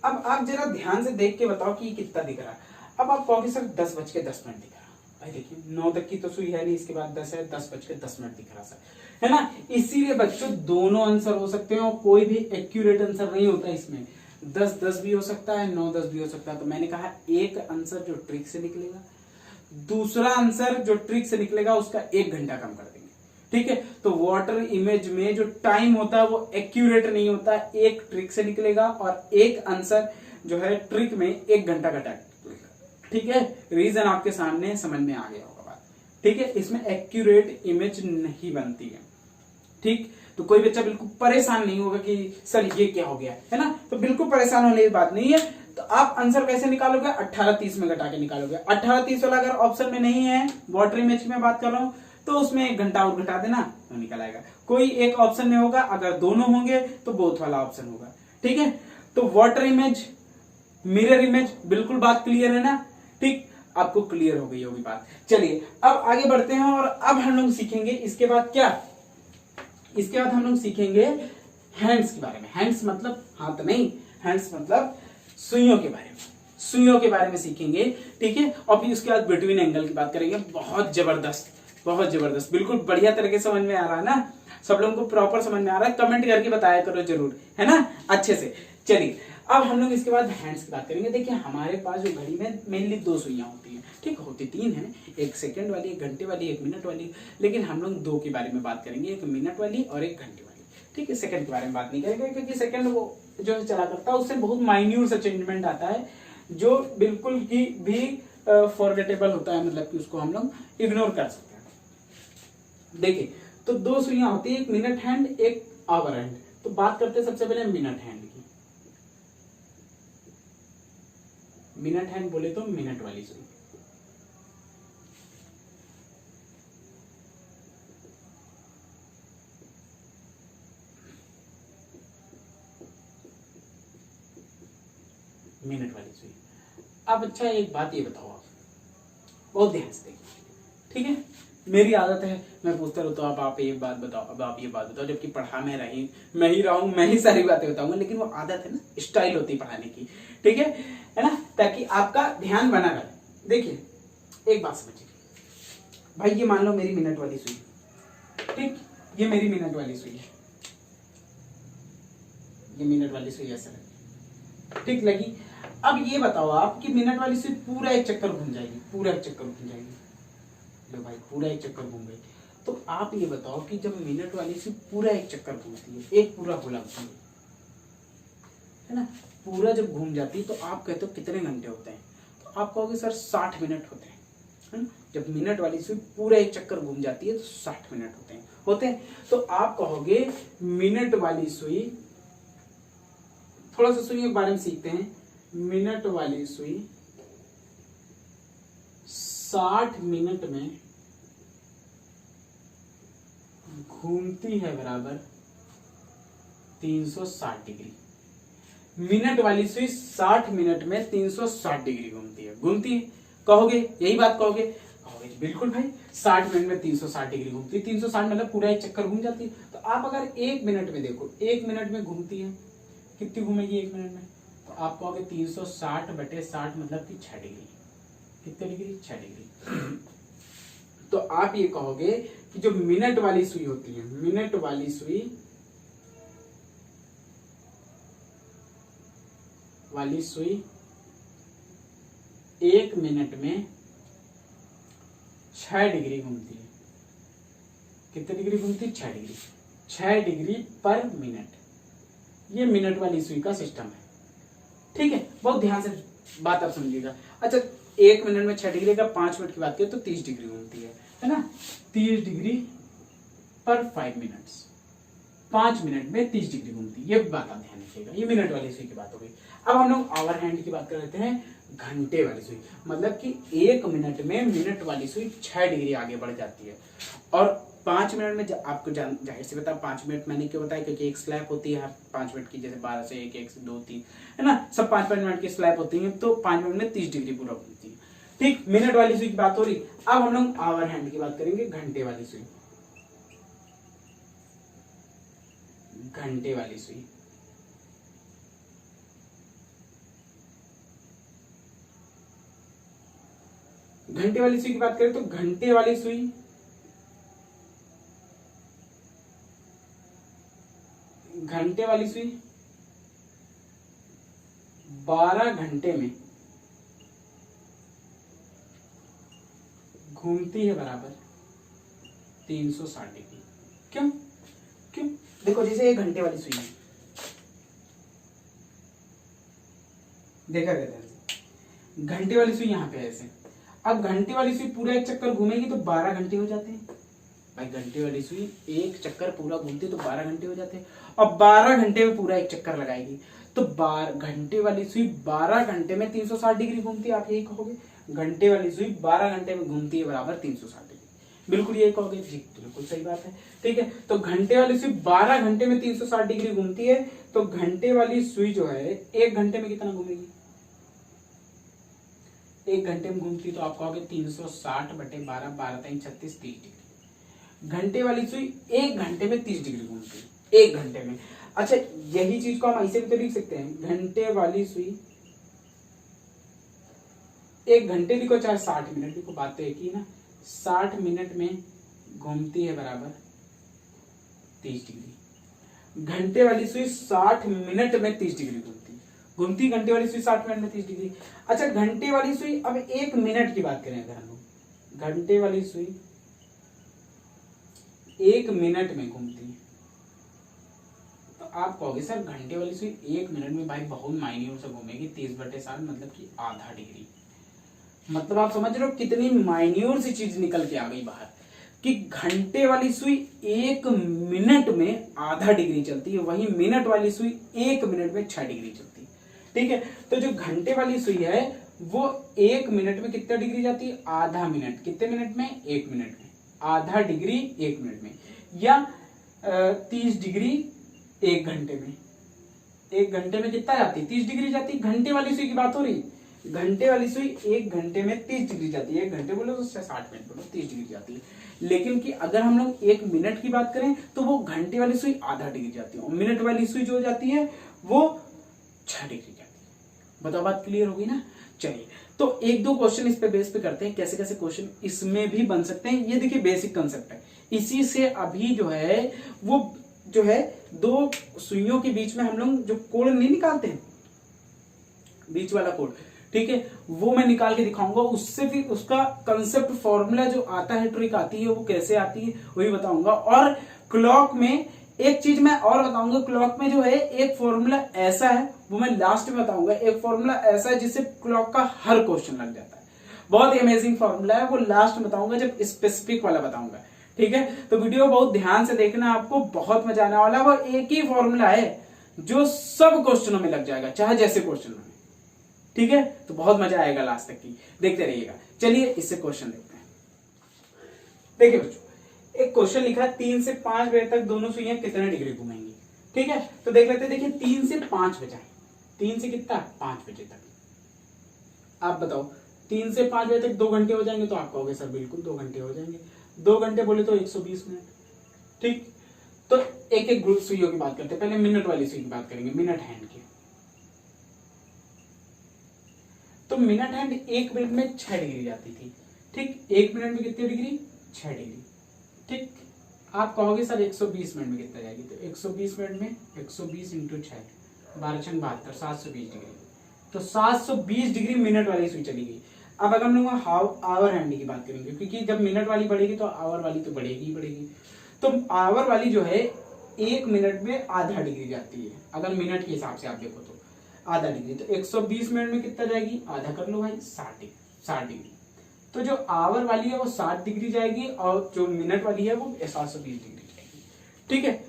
अब आप जरा ध्यान से देख के बताओ कि ये कितना दिख रहा है। अब आप कहोगे सर 10:10 दिख रहा। भाई देखिए 9 तक की तो सुई है नहीं, इसके बाद 10 है, 10:10 दिख रहा सर, है ना। इसीलिए बच्चों दोनों आंसर हो सकते हैं और कोई भी एक्यूरेट आंसर नहीं होता इसमें। 10 10 भी हो सकता है, 9 10 भी हो सकता है। तो मैंने कहा एक आंसर जो ट्रिक से निकलेगा, दूसरा आंसर जो ट्रिक से निकलेगा उसका 1 घंटा कम कर देंगे। ठीक है, तो वाटर इमेज में जो टाइम होता है वो एक्यूरेट नहीं होता, एक ट्रिक से निकलेगा और एक आंसर जो है ट्रिक में 1 घंटा का टाइम। ठीक है, रीजन आपके सामने समझ में आ गया होगा बात। ठीक है, इसमें एक्यूरेट इमेज नहीं बनती है। ठीक, तो कोई बच्चा बिल्कुल परेशान नहीं होगा कि सर ये क्या हो गया, है ना। तो बिल्कुल परेशान होने की बात नहीं है। तो आप आंसर कैसे निकालोगे? 18 30 में घटा के निकालोगे। 18 30 वाला अगर ऑप्शन में नहीं है, वाटर इमेज की मैं बात कर रहा हूं, तो उसमें 1 घंटा और घटा देना तो निकल आएगा। कोई एक ऑप्शन में होगा, अगर दोनों होंगे तो बोथ वाला ऑप्शन होगा। ठीक है, तो वाटर इमेज, मिरर इमेज, बिल्कुल बात क्लियर है ना। ठीक, आपको क्लियर हो गई होगी बात। चलिए अब आगे बढ़ते हैं और अब हम लोग सीखेंगे इसके बाद क्या, इसके बाद हम लोग सीखेंगे हैंड्स के बारे में। हैंड्स मतलब हाथ नहीं, हैंड्स मतलब सुइयों के बारे में, सुइयों के बारे में सीखेंगे। ठीक है, और फिर उसके बाद बिटवीन एंगल की बात करेंगे। बहुत जबरदस्त, बहुत जबरदस्त, बिल्कुल बढ़िया तरीके से समझ में आ रहा है ना, सब लोगों को प्रॉपर समझ में आ रहा है? कमेंट करके बताया करो जरूर, है ना, अच्छे से। चलिए अब हम लोग इसके बाद हैंड्स की बात करेंगे। देखिए हमारे पास जो घड़ी में मेनली 2 सुइयां होती हैं। ठीक, होती 3 है, 1 सेकंड वाली, 1 घंटे वाली, 1 मिनट वाली, लेकिन हम लोग 2 के बारे में बात करेंगे, 1 मिनट वाली और 1 घंटे वाली। ठीक है, सेकंड के बारे में बात नहीं करेंगे क्योंकि सेकंड वो जो चला करता है उससे बहुत माइन्यूट सा चेंजमेंट आता है जो बिल्कुल भी फॉरगेटेबल होता है, मतलब कि उसको हम लोग इग्नोर कर सकते हैं। देखिए तो 2 सुइयां होती है, 1 मिनट हैंड, 1 आवर हैंड। तो बात करते हैं सबसे पहले मिनट हैंड की। मिनट हैंड बोले तो मिनट वाली सुई। मिनट वाली सुई। अब अच्छा एक बात ये बताओ आप, बहुत ध्यान से देखिए। ठीक है, मेरी आदत है मैं पूछता रहता हूँ, अब आप ये बात बताओ, अब आप ये बात बताओ, जबकि पढ़ा मैं ही रहा हूँ, मैं ही सारी बातें बताऊंगा, लेकिन वो आदत है ना, स्टाइल होती है पढ़ाने की, ठीक है ना, ताकि आपका ध्यान बना रहे। देखिए एक बात समझिए भाई, ये मान लो मेरी मिनट वाली सुई, ठीक, ये मेरी मिनट वाली सुई है, ये मिनट वाली सुई ऐसे लगी, ठीक लगी। अब ये बताओ आप कि मिनट वाली सुई पूरा एक चक्कर घूम जाएगी, पूरा एक चक्कर घूम जाएगी, लो भाई पूरा एक चक्कर घूम गई। तो आप ये बताओ कि जब मिनट वाली सुई पूरा एक चक्कर घूमती है, एक पूरा गोला घूमती है ना, पूरा जब घूम जाती है, तो आप कहते हो कितने घंटे होते हैं, तो आप कहोगे सर 60 मिनट होते हैं, है ना। जब मिनट वाली सुई पूरा एक चक्कर घूम जाती है तो 60 मिनट होते हैं। तो आप कहोगे मिनट वाली सुई, थोड़ा सा सुई के बारे में सीखते हैं। मिनट वाली सुई 60 मिनट में घूमती है बराबर 360 डिग्री। मिनट वाली सुई 60 मिनट में 360 डिग्री घूमती है, कहोगे यही बात कहोगे बिल्कुल भाई, 60 मिनट में 360 डिग्री घूमती है, 360 मतलब पूरा एक चक्कर घूम जाती है। तो आप अगर एक मिनट में देखो, एक मिनट में घूमती है, कितनी घूमेगी एक मिनट में, तो आप कहोगे 360 बटे 60 मतलब कि 6 डिग्री, कितने डिग्री, 6 डिग्री। तो आप ये कहोगे कि जो मिनट वाली सुई होती है, मिनट वाली सुई एक मिनट में 6 डिग्री घूमती है, कितने डिग्री घूमती है, 6 डिग्री, 6 डिग्री पर मिनट। ये मिनट वाली सुई का सिस्टम है, ठीक है, बहुत ध्यान से बात आप समझिएगा। अच्छा, एक मिनट में 6 डिग्री का 5 मिनट की बात करें तो 30 डिग्री घूमती है ना, 30 डिग्री पर 5 मिनट्स, 5 मिनट में 30 डिग्री घूमती है, ये बात आप ध्यान रखिएगा। ये मिनट वाली सुई की बात हो गई। अब हम लोग आवर हैंड की बात कर लेते हैं, घंटे वाली सुई, मतलब कि एक मिनट में मिनट वाली सुई 6 डिग्री आगे बढ़ जाती है, और 5 मिनट में आपको जाहिर से बता, 5 मिनट मैंने क्यों बताया, क्योंकि एक स्लैप होती है 5 मिनट की, जैसे 12 से 1, 1 से 2, 3, है ना, सब 5-5 मिनट की स्लैप होती है, तो 5 मिनट में 30 डिग्री पूरा घूमती है, ठीक। मिनट वाली सुई की बात हो रही। अब हम लोग आवर हैंड की बात करेंगे, घंटे वाली सुई, घंटे वाली सुई, घंटे वाली सुई की बात करें तो घंटे वाली सुई 12 घंटे में घूमती है बराबर 360 डिग्री। क्यों क्यों, देखो जैसे एक घंटे वाली सुई है, देखा गया घंटे वाली सुई यहाँ पे ऐसे, अब घंटे वाली सुई पूरा एक चक्कर घूमेगी तो 12 घंटे हो जाते हैं भाई, घंटे वाली सुई एक चक्कर पूरा घूमती है तो 12 घंटे हो जाते हैं, और 12 घंटे में पूरा एक चक्कर लगाएगी तो घंटे वाली सुई 12 घंटे में 360 डिग्री घूमती है। आप यही कहोगे, घंटे वाली सुई 12 घंटे में घूमती है बराबर 360 डिग्री, बिल्कुल यही कहोगे जी, बिल्कुल सही बात है, ठीक है। तो घंटे वाली सुई 12 घंटे में 360 डिग्री घूमती है, तो घंटे वाली सुई जो है एक घंटे में कितना घूमेगी, एक घंटे में घूमती तो आप कहोगे 360 बटे 12, 12 3 36, 30 डिग्री। घंटे वाली सुई एक घंटे में 30 डिग्री घूमती है, एक घंटे में। अच्छा, यही चीज को हम ऐसे भी तो लिख सकते हैं, घंटे वाली सुई एक घंटे लिखो चाहे 60 मिनट लिखो, बात तो एक ही ना, 60 मिनट में घूमती है बराबर 30 डिग्री। घंटे वाली सुई 60 मिनट में 30 डिग्री घूमती, घंटे वाली सुई 60 मिनट में 30 डिग्री। अच्छा, घंटे वाली सुई, अब एक मिनट की बात करें अगर हम लोग, घंटे वाली सुई एक मिनट में घूमती है, तो आप कहोगे सर घंटे वाली सुई एक मिनट में भाई बहुत माइन्यूट से घूमेगी, 30 बटे 60 मतलब कि आधा डिग्री। मतलब आप समझ रहे हो कितनी माइन्यूट सी चीज निकल के आ गई बाहर, कि घंटे वाली सुई एक मिनट में आधा डिग्री चलती है, वहीं मिनट वाली सुई एक मिनट में 6 डिग्री चलती है, ठीक है। तो जो घंटे वाली सुई है वो एक मिनट में कितना डिग्री जाती है, आधा मिनट, कितने मिनट में, एक मिनट में, आधा डिग्री एक मिनट में, या 30 डिग्री एक घंटे में, एक घंटे में कितना जाती है, 30 डिग्री जाती है। घंटे वाली सुई की बात हो रही, घंटे वाली सुई 1 घंटे में 30 डिग्री जाती है, 1 घंटे बोलो तो 60 मिनट बोलो 30 डिग्री जाती है। लेकिन कि अगर हम लोग 1 मिनट की बात करें तो वो घंटे वाली सुई आधा डिग्री जाती है, और मिनट वाली सुई जो जाती है वो 6 डिग्री जाती है। बताओ बात क्लियर होगी ना। चलिए तो 1-2 क्वेश्चन इस पे बेस पे करते हैं, कैसे कैसे क्वेश्चन इसमें भी बन सकते हैं। ये देखिए बेसिक कंसेप्ट है, इसी से अभी जो है वो जो है 2 सुइयों के बीच में हम लोग जो कोण नहीं निकालते हैं, बीच वाला कोण, ठीक है, वो मैं निकाल के दिखाऊंगा। उससे फिर उसका कंसेप्ट फॉर्मूला जो आता है, ट्रिक आती है, वो कैसे आती है वही बताऊंगा। और क्लॉक में एक चीज मैं और बताऊंगा, क्लॉक में जो है एक फॉर्मूला ऐसा है, वो मैं लास्ट में बताऊंगा। एक फॉर्मूला ऐसा है जिससे क्लॉक का हर क्वेश्चन लग जाता है, बहुत ही अमेजिंग फॉर्मूला है, वो लास्ट में बताऊंगा जब स्पेसिफिक वाला बताऊंगा, ठीक है। तो वीडियो बहुत ध्यान से देखना, आपको बहुत मजा आने वाला है। वो एक ही फॉर्मूला है जो सब क्वेश्चनों में लग जाएगा, चाहे जैसे क्वेश्चन में, ठीक है। तो बहुत मजा आएगा लास्ट तक की, देखते रहिएगा। चलिए इससे क्वेश्चन देखते हैं। देखिए बच्चों, एक क्वेश्चन लिखा है 3 से 5 बजे तक दोनों सुइयां कितने डिग्री घूमेंगी, ठीक है। तो देख लेते हैं। देखिए 3 से 5 बजे, 3 से कितना 5 बजे तक। आप बताओ 3 से 5 बजे तक 2 घंटे हो जाएंगे, तो आप कहोगे सर बिल्कुल 2 घंटे हो जाएंगे। 2 घंटे बोले तो 120 मिनट, ठीक। तो एक एक ग्रुप सुइयों की बात करते हैं। पहले मिनट वाली सुई की बात करेंगे, मिनट हैंड की। तो मिनट हैंड 1 मिनट में 6 डिग्री जाती थी, ठीक। 1 मिनट में कितनी डिग्री, 6 डिग्री, ठीक। आप कहोगे सर 120 मिनट में कितना जाएगी, तो 120 मिनट में 120 इंटू 6, 12×72, 720 डिग्री। तो 720 डिग्री मिनट वाली सुई चली गई। अब अगर हम लोग आवर हैंड की बात करेंगे, क्योंकि जब मिनट वाली बढ़ेगी तो आवर वाली तो बढ़ेगी ही बढ़ेगी। तो आवर वाली जो है 1 मिनट में आधा डिग्री जाती है, अगर मिनट के हिसाब से आप देखो तो आधा डिग्री। तो 120 मिनट में कितना जाएगी, आधा कर लो भाई, 60 डिग्री। तो जो आवर वाली है वो 60 डिग्री जाएगी, और जो मिनट वाली है वो 720 डिग्री जाएगी, ठीक है।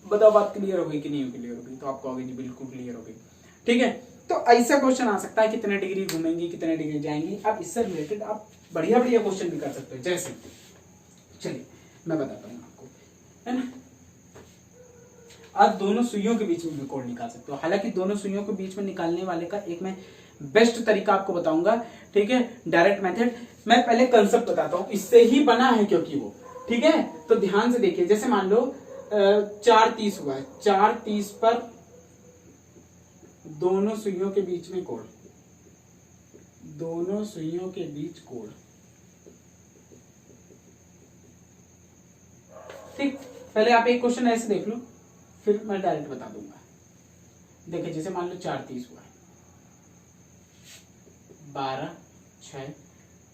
बताओ बात क्लियर हो गई कि नहीं क्लियर हो गई, तो आप कहोगे जी बिल्कुल क्लियर हो गई, ठीक है। तो ऐसा क्वेश्चन आ सकता है, कितने डिग्री घूमेंगी, कितने डिग्री जाएंगी। अब इससे रिलेटेड आप बढ़िया बढ़िया क्वेश्चन भी कर सकते हो, जैसे चलिए मैं बताता हूँ आपको, है ना। आप दोनों सुइयों के बीच में कोण निकाल सकते हो। हालांकि दोनों सुइयों के बीच में निकालने वाले का एक मैं बेस्ट तरीका आपको बताऊंगा, ठीक है, डायरेक्ट मेथड। मैं पहले कंसेप्ट बताता हूं, इससे ही बना है क्योंकि वो, ठीक है। तो ध्यान से देखिए, जैसे मान लो 4:30 हुआ है, 4:30 पर दोनों सुइयों के बीच में कोण, दोनों सुइयों के बीच कोण, ठीक। पहले आप एक क्वेश्चन ऐसे देख लो, फिर मैं डायरेक्ट बता दूंगा। देखिए जैसे मान लो 4:30 हुआ है, 12, 6,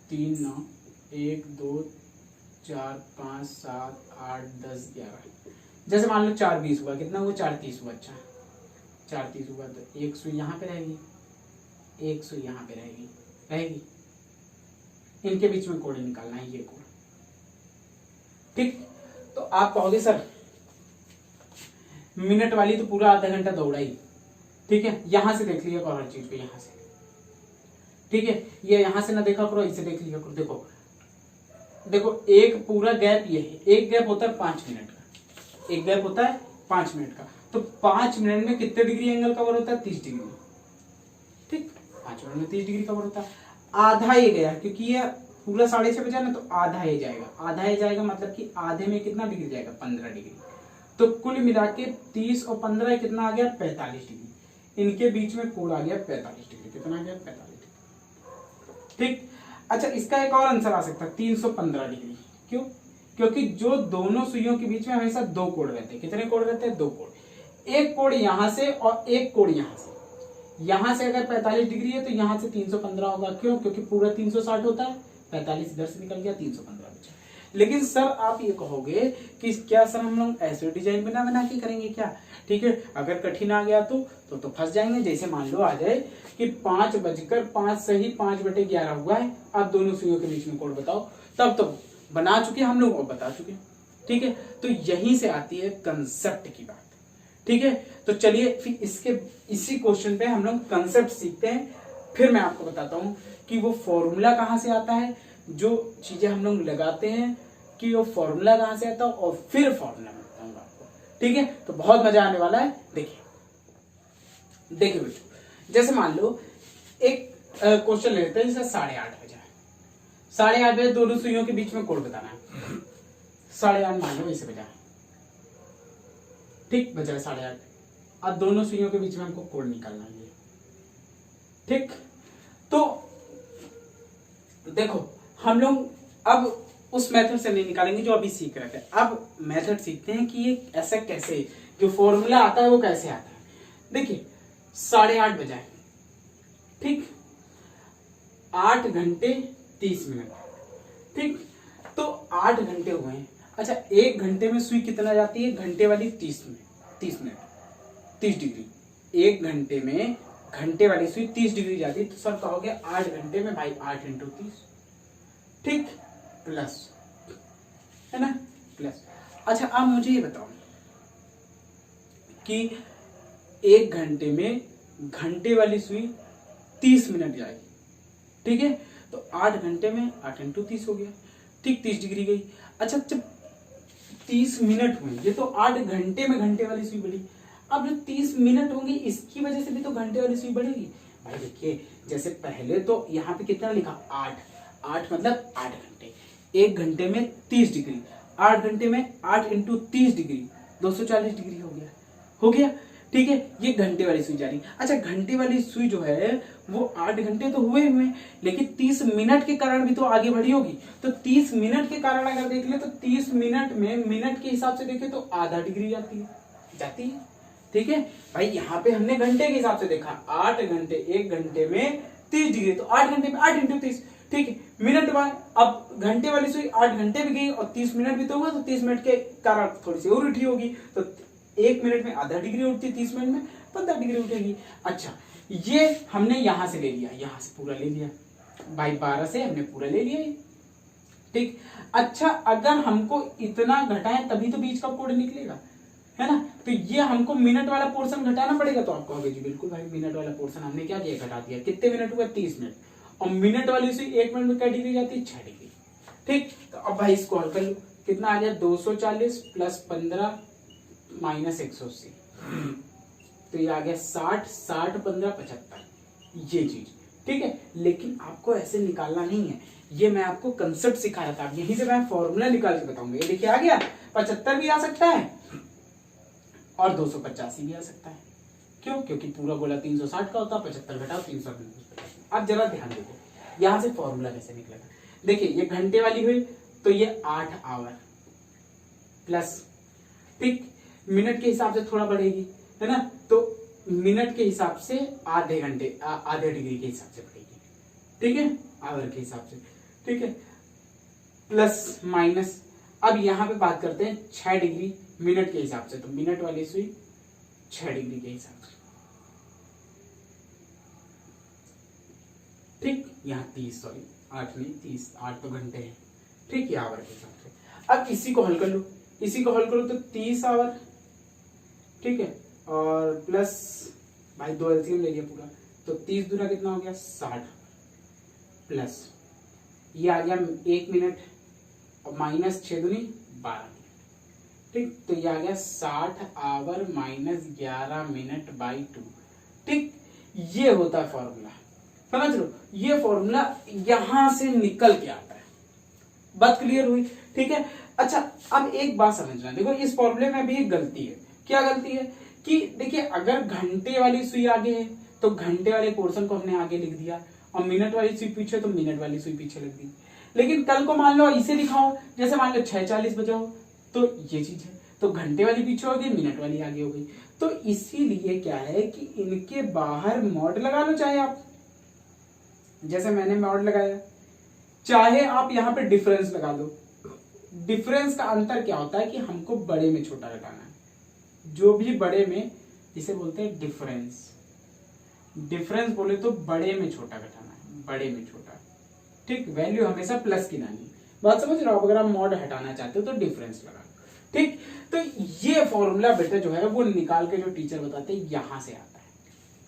3, 9, 1, 2, 4, 5, 7, 8, 10, 11। जैसे मान लो 4:20 हुआ, कितना हुआ, 4:30 हुआ। अच्छा 4:30 हुआ तो एक सुई यहाँ पे रहेगी, एक सुई यहाँ पे रहेगी, इनके बीच में कोण निकालना है, ये कोण, ठीक। तो आप कहोगे सर मिनट वाली तो पूरा आधा घंटा दौड़ाई, ठीक है। यहां से देख लिया करो हर चीज को, यहां से, ठीक है। ये यहां से ना देखा करो, इसे देख लिया करो। देखो देखो एक पूरा गैप ये है, एक गैप होता है 5 मिनट का, एक गैप होता है 5 मिनट का। तो 5 मिनट में कितने डिग्री एंगल कवर होता है, 30 डिग्री, ठीक। 5 मिनट में 30 डिग्री कवर होता है। आधा ये गया, क्योंकि ये पूरा 6:30 बजा ना, तो आधा ये जाएगा, आधा ये जाएगा, मतलब कि आधे में कितना डिग्री जाएगा, 15 डिग्री। तो कुल मिला के 30 और 15 कितना आ गया, 45 डिग्री। इनके बीच में कोण आ गया 45 डिग्री। कितना आ गया, 45 डिग्री, ठीक। अच्छा इसका एक और आंसर आ सकता है, 315 डिग्री। क्यों, क्योंकि जो दोनों सुइयों के बीच में हमेशा 2 कोण रहते हैं। कितने कोण रहते हैं, 2 कोण। एक कोण यहां से और एक कोण यहां से। यहां से अगर 45 डिग्री है तो यहां से 315 होगा। क्यों, क्योंकि पूरा 360 होता है, 45 इधर से निकल गया, 315 बचा। लेकिन सर आप ये कहोगे कि क्या सर हम लोग ऐसे डिजाइन बना के करेंगे क्या, ठीक है। अगर कठिन आ गया तो फंस जाएंगे। जैसे मान लो आ जाए कि 5:05 सही 5/11 हुआ है, आप दोनों सुइयों के बीच में कोण बताओ, तब तो बना चुके हम लोग और बता चुके, ठीक है। तो यहीं से आती है कंसेप्ट की बात, ठीक है। तो चलिए फिर इसी क्वेश्चन पे हम लोग कंसेप्ट सीखते हैं। फिर मैं आपको बताता हूं कि वो फॉर्मूला कहां से आता है, जो चीजें हम लोग लगाते हैं कि वो फॉर्मूला कहां से आता है, और फिर फॉर्मूला मैं बताऊंगा आपको, ठीक है। तो बहुत मजा आने वाला है। देखिए बच्चों, जैसे मान लो एक क्वेश्चन लेते हैं जैसे 8:30 बजे, 8:30 बजे दोनों सुइयों के बीच में कोण बताना है। 8:30 मान लो इसे बजा, ठीक, बजा 8:30। अब दोनों सुइयों के बीच में हमको कोण निकालना है, ठीक। तो देखो हम लोग अब उस मेथड से नहीं निकालेंगे जो अभी सीख रहे थे, अब मेथड सीखते हैं कि ये ऐसा कैसे, जो फॉर्मूला आता है वो कैसे आता है। देखिए 8:30 बजाए, ठीक, 8 घंटे 30 मिनट, ठीक। तो 8 घंटे हुए हैं। अच्छा, 1 घंटे में सुई कितना जाती है, घंटे वाली 30 मिनट 30 डिग्री। 1 घंटे में घंटे वाली सुई 30 डिग्री जाती है, तो सर कहोगे 8 घंटे में भाई 8 × 30, ठीक, प्लस, है ना, प्लस। अच्छा अब मुझे ये बताओ कि 1 घंटे में घंटे वाली सुई 30 मिनट जाएगी, ठीक है। तो 8 घंटे में 8 × 30 हो गया, ठीक, 30 डिग्री गई। अच्छा जब 30 मिनट हुए, ये तो 8 घंटे में घंटे वाली सुई बढ़ी। अब जो 30 मिनट होंगे इसकी वजह से भी तो घंटे वाली सुई बढ़ेगी। भाई देखिए, जैसे पहले तो यहाँ पे कितना लिखा, 8 मतलब 8 घंटे, 1 घंटे में 30 डिग्री, 8 घंटे में 8 × 30 डिग्री 240 डिग्री हो गया, ठीक है। ये घंटे वाली सुई जा रही। अच्छा घंटे वाली सुई जो है वो 8 घंटे तो हुए, लेकिन 30 मिनट के कारण भी तो आगे बढ़ी होगी। तो 30 मिनट के कारण अगर देख ले तो 30 मिनट में मिनट के हिसाब से देखे तो आधा डिग्री जाती है, ठीक है भाई। यहाँ पे हमने घंटे के हिसाब से देखा, 8 घंटे, 1 घंटे में 30 डिग्री, तो 8 घंटे में 8 × 30, ठीक है। मिनट बाद अब घंटे वाली सुई 8 घंटे भी गई और 30 मिनट भी तो हुआ, तो 30 मिनट के कारण थोड़ी सी और उठी होगी, तो 1 मिनट में आधा डिग्री उठती, 30 मिनट में 15 डिग्री उठेगी। अच्छा ये हमने यहां से ले लिया, यहां से पूरा ले लिया, भाई 12 से हमने पूरा ले लिया, ठीक। अच्छा अगर हमको इतना घटाएं तभी तो बीच का कोण निकलेगा, है ना। तो ये हमको मिनट वाला पोर्शन घटाना पड़ेगा। तो आप कहोगे जी बिल्कुल भाई, मिनट वाला पोर्शन हमने क्या किया, घटा दिया। कितने मिनट हुआ, 30 मिनट। और मिनट वाली सुई 1 मिनट में क्या डिग्री जाती है, 6 डिग्री, ठीक। तो अब भाई इसको हल कर लो, कितना आ गया, 240 + 15 - 180, तो ये आ गया 60, 60 15 75, ये चीज, ठीक है। लेकिन आपको ऐसे निकालना नहीं है, ये मैं आपको कंसेप्ट सिखा रहा था, यहीं से मैं फॉर्मूला निकाल के बताऊंगा। ये देखिए आ गया, 75 भी आ सकता है और 285 भी आ सकता है। क्यों, क्योंकि पूरा गोला 360 का होता है, 75 घटाओ 350। अब जरा ध्यान देखो यहां से फॉर्मूला कैसे निकलेगा। देखिए ये घंटे वाली हुई तो ये 8 आवर प्लस, ठीक, मिनट के हिसाब से थोड़ा बढ़ेगी, है ना। तो मिनट के हिसाब से आधे घंटे, आधे डिग्री के हिसाब से बढ़ेगी, ठीक है, आवर के हिसाब से, ठीक है, प्लस माइनस। अब यहां पे बात करते हैं 6 डिग्री मिनट के हिसाब से, तो मिनट वाली सुई 6 डिग्री के हिसाब से, ठीक। यहाँ 30, सॉरी 8 नहीं 30, 8 तो घंटे हैं, ठीक, ये आवर के हिसाब से। अब इसी को हल कर लो, इसी को हल करो तो 30 आवर, ठीक है, और प्लस भाई 2 एलसीएम ले लिया पूरा, तो 30 दूना कितना हो गया, 60, प्लस ये आ गया 1 मिनट और माइनस 6 दूनी 12 मिनट, ठीक। तो ये आ गया 60 आवर - 11 मिनट बाई 2, ठीक। ये होता है फॉर्मूला, समझ लो, ये फॉर्मूला यहां से निकल के आता है। बात क्लियर हुई, ठीक है। अच्छा अब एक बात समझना, देखो इस फॉर्मूले में भी एक गलती है। क्या गलती है कि देखिए अगर घंटे वाली सुई आगे है तो घंटे वाले पोर्शन को हमने आगे लिख दिया, और मिनट वाली सुई पीछे तो मिनट वाली सुई पीछे लिख दी। लेकिन कल को मान लो इसे दिखाओ, जैसे मान लो 6:40 बजे हो, तो ये चीज है, तो घंटे वाली पीछे हो गई, मिनट वाली आगे हो गई। तो इसीलिए क्या है कि इनके बाहर मॉड लगा लो, चाहे आप, जैसे मैंने मॉड लगाया, चाहे आप यहाँ पे डिफरेंस लगा दो। डिफरेंस का अंतर क्या होता है कि हमको बड़े में छोटा घटाना है, जो भी बड़े में, जिसे बोलते हैं डिफरेंस। डिफरेंस बोले तो बड़े में छोटा घटाना है, बड़े में छोटा, ठीक। वैल्यू हमेशा प्लस की लानी, बात समझ रहे हो। अगर आप मॉड हटाना चाहते हो तो डिफरेंस लगा, ठीक। तो ये फॉर्मूला बेटा जो है वो निकाल के जो टीचर बताते हैं यहां से आता है,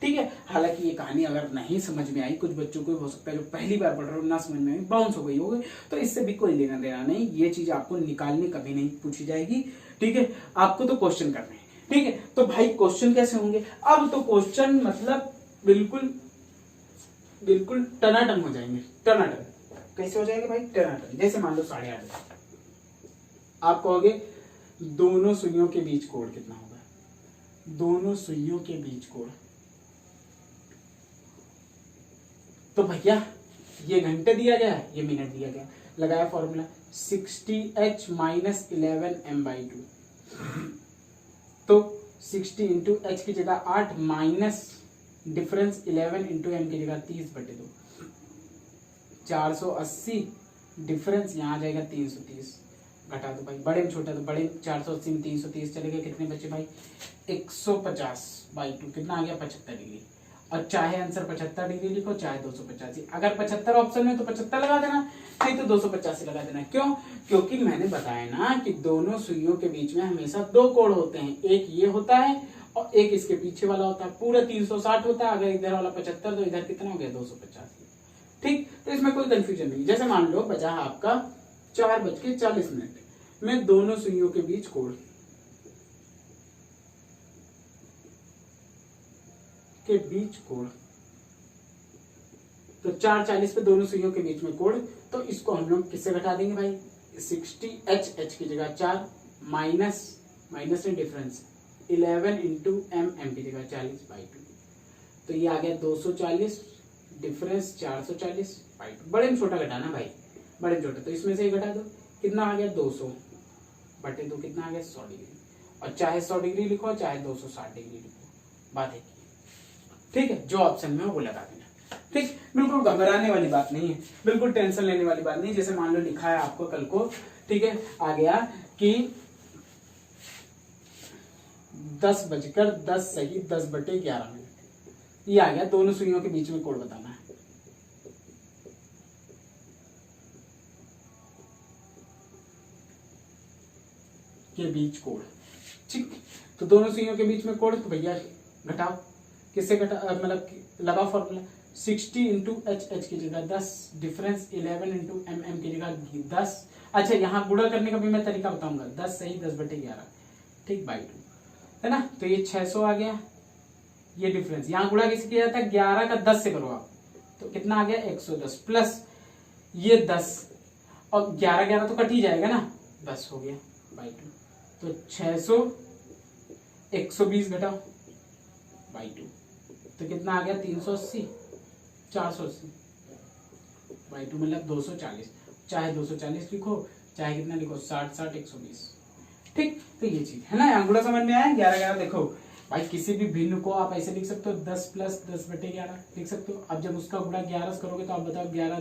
ठीक है। हालांकि ये कहानी अगर नहीं समझ में आई, कुछ बच्चों को हो सकता है जो पहली बार पढ़ रहे हो ना समझ में आई, बाउंस हो गई होगी, तो इससे भी कोई लेना देना नहीं। ये चीज आपको निकालनी कभी नहीं पूछी जाएगी, ठीक है। आपको तो क्वेश्चन करने हैं, ठीक है। तो भाई क्वेश्चन कैसे होंगे, अब तो क्वेश्चन मतलब बिल्कुल बिल्कुल टनाटन हो जाएंगे, टनाटन। कैसे हो जाएंगे भाई? टनाटन। जैसे मान लो 8:30, आप कहोगे दोनों सुइयों के बीच कोण कितना होगा? दोनों सुइयों के बीच कोण, तो भैया ये घंटे दिया गया है, ये मिनट दिया गया, लगाया फॉर्मूला 60h माइनस 11m/2। तो 60 इंटू एच की जगह 8 माइनस डिफरेंस 11 इंटू एम की जगह 30/2, 480 डिफरेंस यहाँ जाएगा 330, घटा दो भाई, बड़े में छोटा तो बड़े, 480 में 330 चले गए, कितने बचे भाई? 150/2, कितना आ गया? 75 डिग्री। और चाहे आंसर 75 डिग्री लिखो चाहे 285, अगर 75 ऑप्शन में तो 75 लगा देना, नहीं तो 285 लगा देना। क्यों? क्योंकि मैंने बताया ना कि दोनों सुइयों के बीच में हमेशा दो कोण होते हैं, एक ये होता है और एक इसके पीछे वाला होता है। पूरा 360 होता है, अगर इधर वाला 75 तो इधर कितना हो गया? 285। ठीक, तो इसमें कोई कंफ्यूजन नहीं। जैसे मान लो बचा आपका 4:40 में दोनों सुइयों के बीच कोण के बीच कोण, तो 4:40 पे दोनों सुइयों के बीच में कोण, तो इसको हम लोग किससे घटा देंगे भाई? 60h, h की जगह 4 माइनस में डिफरेंस 11 इंटू एम की जगह 40/2, तो ये आ गया 240 डिफरेंस 440/2। बड़े में छोटा घटाना भाई, बड़े में छोटा, तो इसमें से ही घटा दो, कितना आ गया? 200/2, कितना आ गया? 100 डिग्री। और चाहे 100 डिग्री लिखो चाहे 260 डिग्री लिखो, बात है। ठीक है, जो ऑप्शन में हो वो लगा देना। ठीक, बिल्कुल घबराने वाली बात नहीं है, बिल्कुल टेंशन लेने वाली बात नहीं। जैसे मान लो लिखा है आपको कल को, ठीक है, आ गया कि 10:10 सही 10/11, ये आ गया। दोनों सुइयों के बीच में कोण बताना है। के बीच कोण, ठीक, तो दोनों सुइयों के बीच में कोण, तो भैया घटाओ, किससे घटा, मतलब लगाओ फॉर्मूला 60 इंटू एच की जगह 10 डिफरेंस 11 इंटू एम की जगह 10। अच्छा, यहाँ गुणा करने का भी मैं तरीका बताऊंगा। 10 सही 10/11, ठीक, बाई 2 है ना। तो ये 600 आ गया। ये डिफरेंस यहाँ गुणा कैसे किया जाता है? 11 का 10 से करो आप, तो कितना आ गया? 110 प्लस ये 10 और 11 तो कट ही जाएगा ना, 10 हो गया बाई 2। तो 600 120 घटाओ बाई 2, तो कितना आ गया? 380 480 बाई 2 मतलब 240। चाहे 240 लिखो चाहे कितना लिखो, 60 120। ठीक, तो ये चीज है ना, अंगूठा समझ में आया? 11 लिखो भाई। किसी भी भिन्न को आप ऐसे लिख सकते हो 10 प्लस 10/11 लिख सकते हो। अब जब उसका गुणा 11 से करोगे तो आप बताओ 11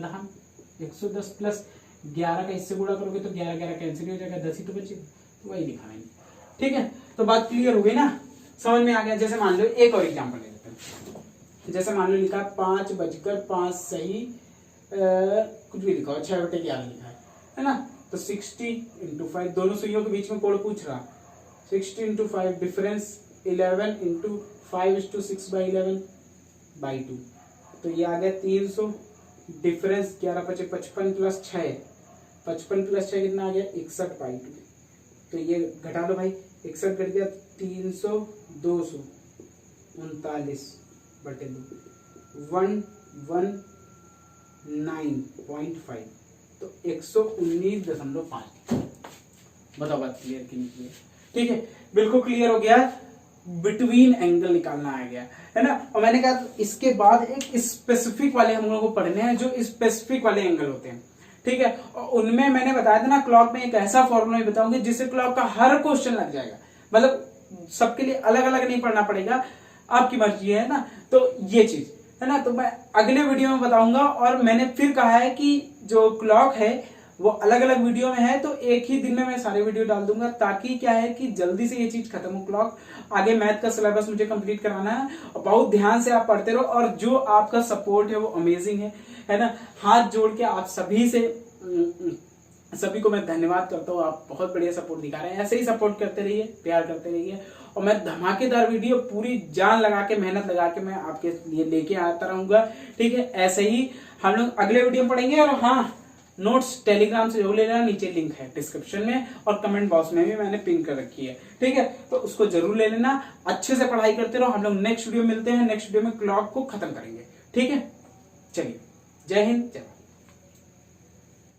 110 प्लस 11 का इससे गुणा करोगे तो 11 कैंसिल हो जाएगा, 10 ही तो बचेगा, तो वही लिखा है। ठीक है, तो बात क्लियर हो गई ना, समझ में आ गया। जैसे मान लो एक और एग्जाम्पल ले लेते हैं। जैसे मान लो लिखा 5:05 सही कुछ भी लिखा 6/11 लिखा है ना। तो 60 इंटू 5, दोनों सुइयों के बीच में कोण पूछ रहा, 60 इंटू 5 डिफरेंस 11 इंटू 5:6/11/2, तो ये आ गया 300 डिफरेंस 11 55 प्लस 6, 55 प्लस 6 कितना आ गया? 61/2। तो ये घटा लो भाई, 61 घट गया 300 200 39/2 119.5, तो 119.5। बताओ बात क्लियर कि नहीं क्लियर? ठीक है, बिल्कुल क्लियर हो गया। बिटवीन एंगल निकालना आ गया है ना। और मैंने कहा इसके बाद एक स्पेसिफिक वाले हम लोगों को पढ़ने हैं, जो स्पेसिफिक वाले एंगल होते हैं। ठीक है, और उनमें मैंने बताया था ना, क्लॉक में एक ऐसा फॉर्मूला बताऊंगी जिससे क्लॉक का हर क्वेश्चन लग जाएगा। मतलब सबके लिए अलग अलग नहीं पढ़ना पड़ेगा, आपकी मर्जी है ना। तो ये चीज है ना, तो मैं अगले वीडियो में बताऊंगा। और मैंने फिर कहा है कि जो क्लॉक है वो अलग अलग वीडियो में है, तो एक ही दिन में मैं सारे वीडियो डाल दूंगा, ताकि क्या है कि जल्दी से ये चीज खत्म हो। क्लॉक आगे मैथ का सिलेबस मुझे कंप्लीट कराना है, और बहुत ध्यान से आप पढ़ते रहो। और जो आपका सपोर्ट है वो अमेजिंग है ना। हाथ जोड़ के आप सभी को मैं धन्यवाद करता हूँ। आप बहुत बढ़िया सपोर्ट दिखा रहे हैं, ऐसे ही सपोर्ट करते रहिए, प्यार करते रहिए। और मैं धमाकेदार वीडियो पूरी जान लगा के, मेहनत लगा के मैं आपके लिए लेके आता रहूंगा। ठीक है, ऐसे ही हम लोग अगले वीडियो में पढ़ेंगे। और हाँ, नोट्स टेलीग्राम से जरूर ले लेना, नीचे लिंक है डिस्क्रिप्शन में, और कमेंट बॉक्स में भी मैंने पिन कर रखी है। ठीक है, तो उसको जरूर ले लेना, अच्छे से पढ़ाई करते रहो। हम लोग नेक्स्ट वीडियो मिलते हैं, नेक्स्ट वीडियो में क्लॉक को खत्म करेंगे। ठीक है। चलिए, जय हिंद, जय भारत।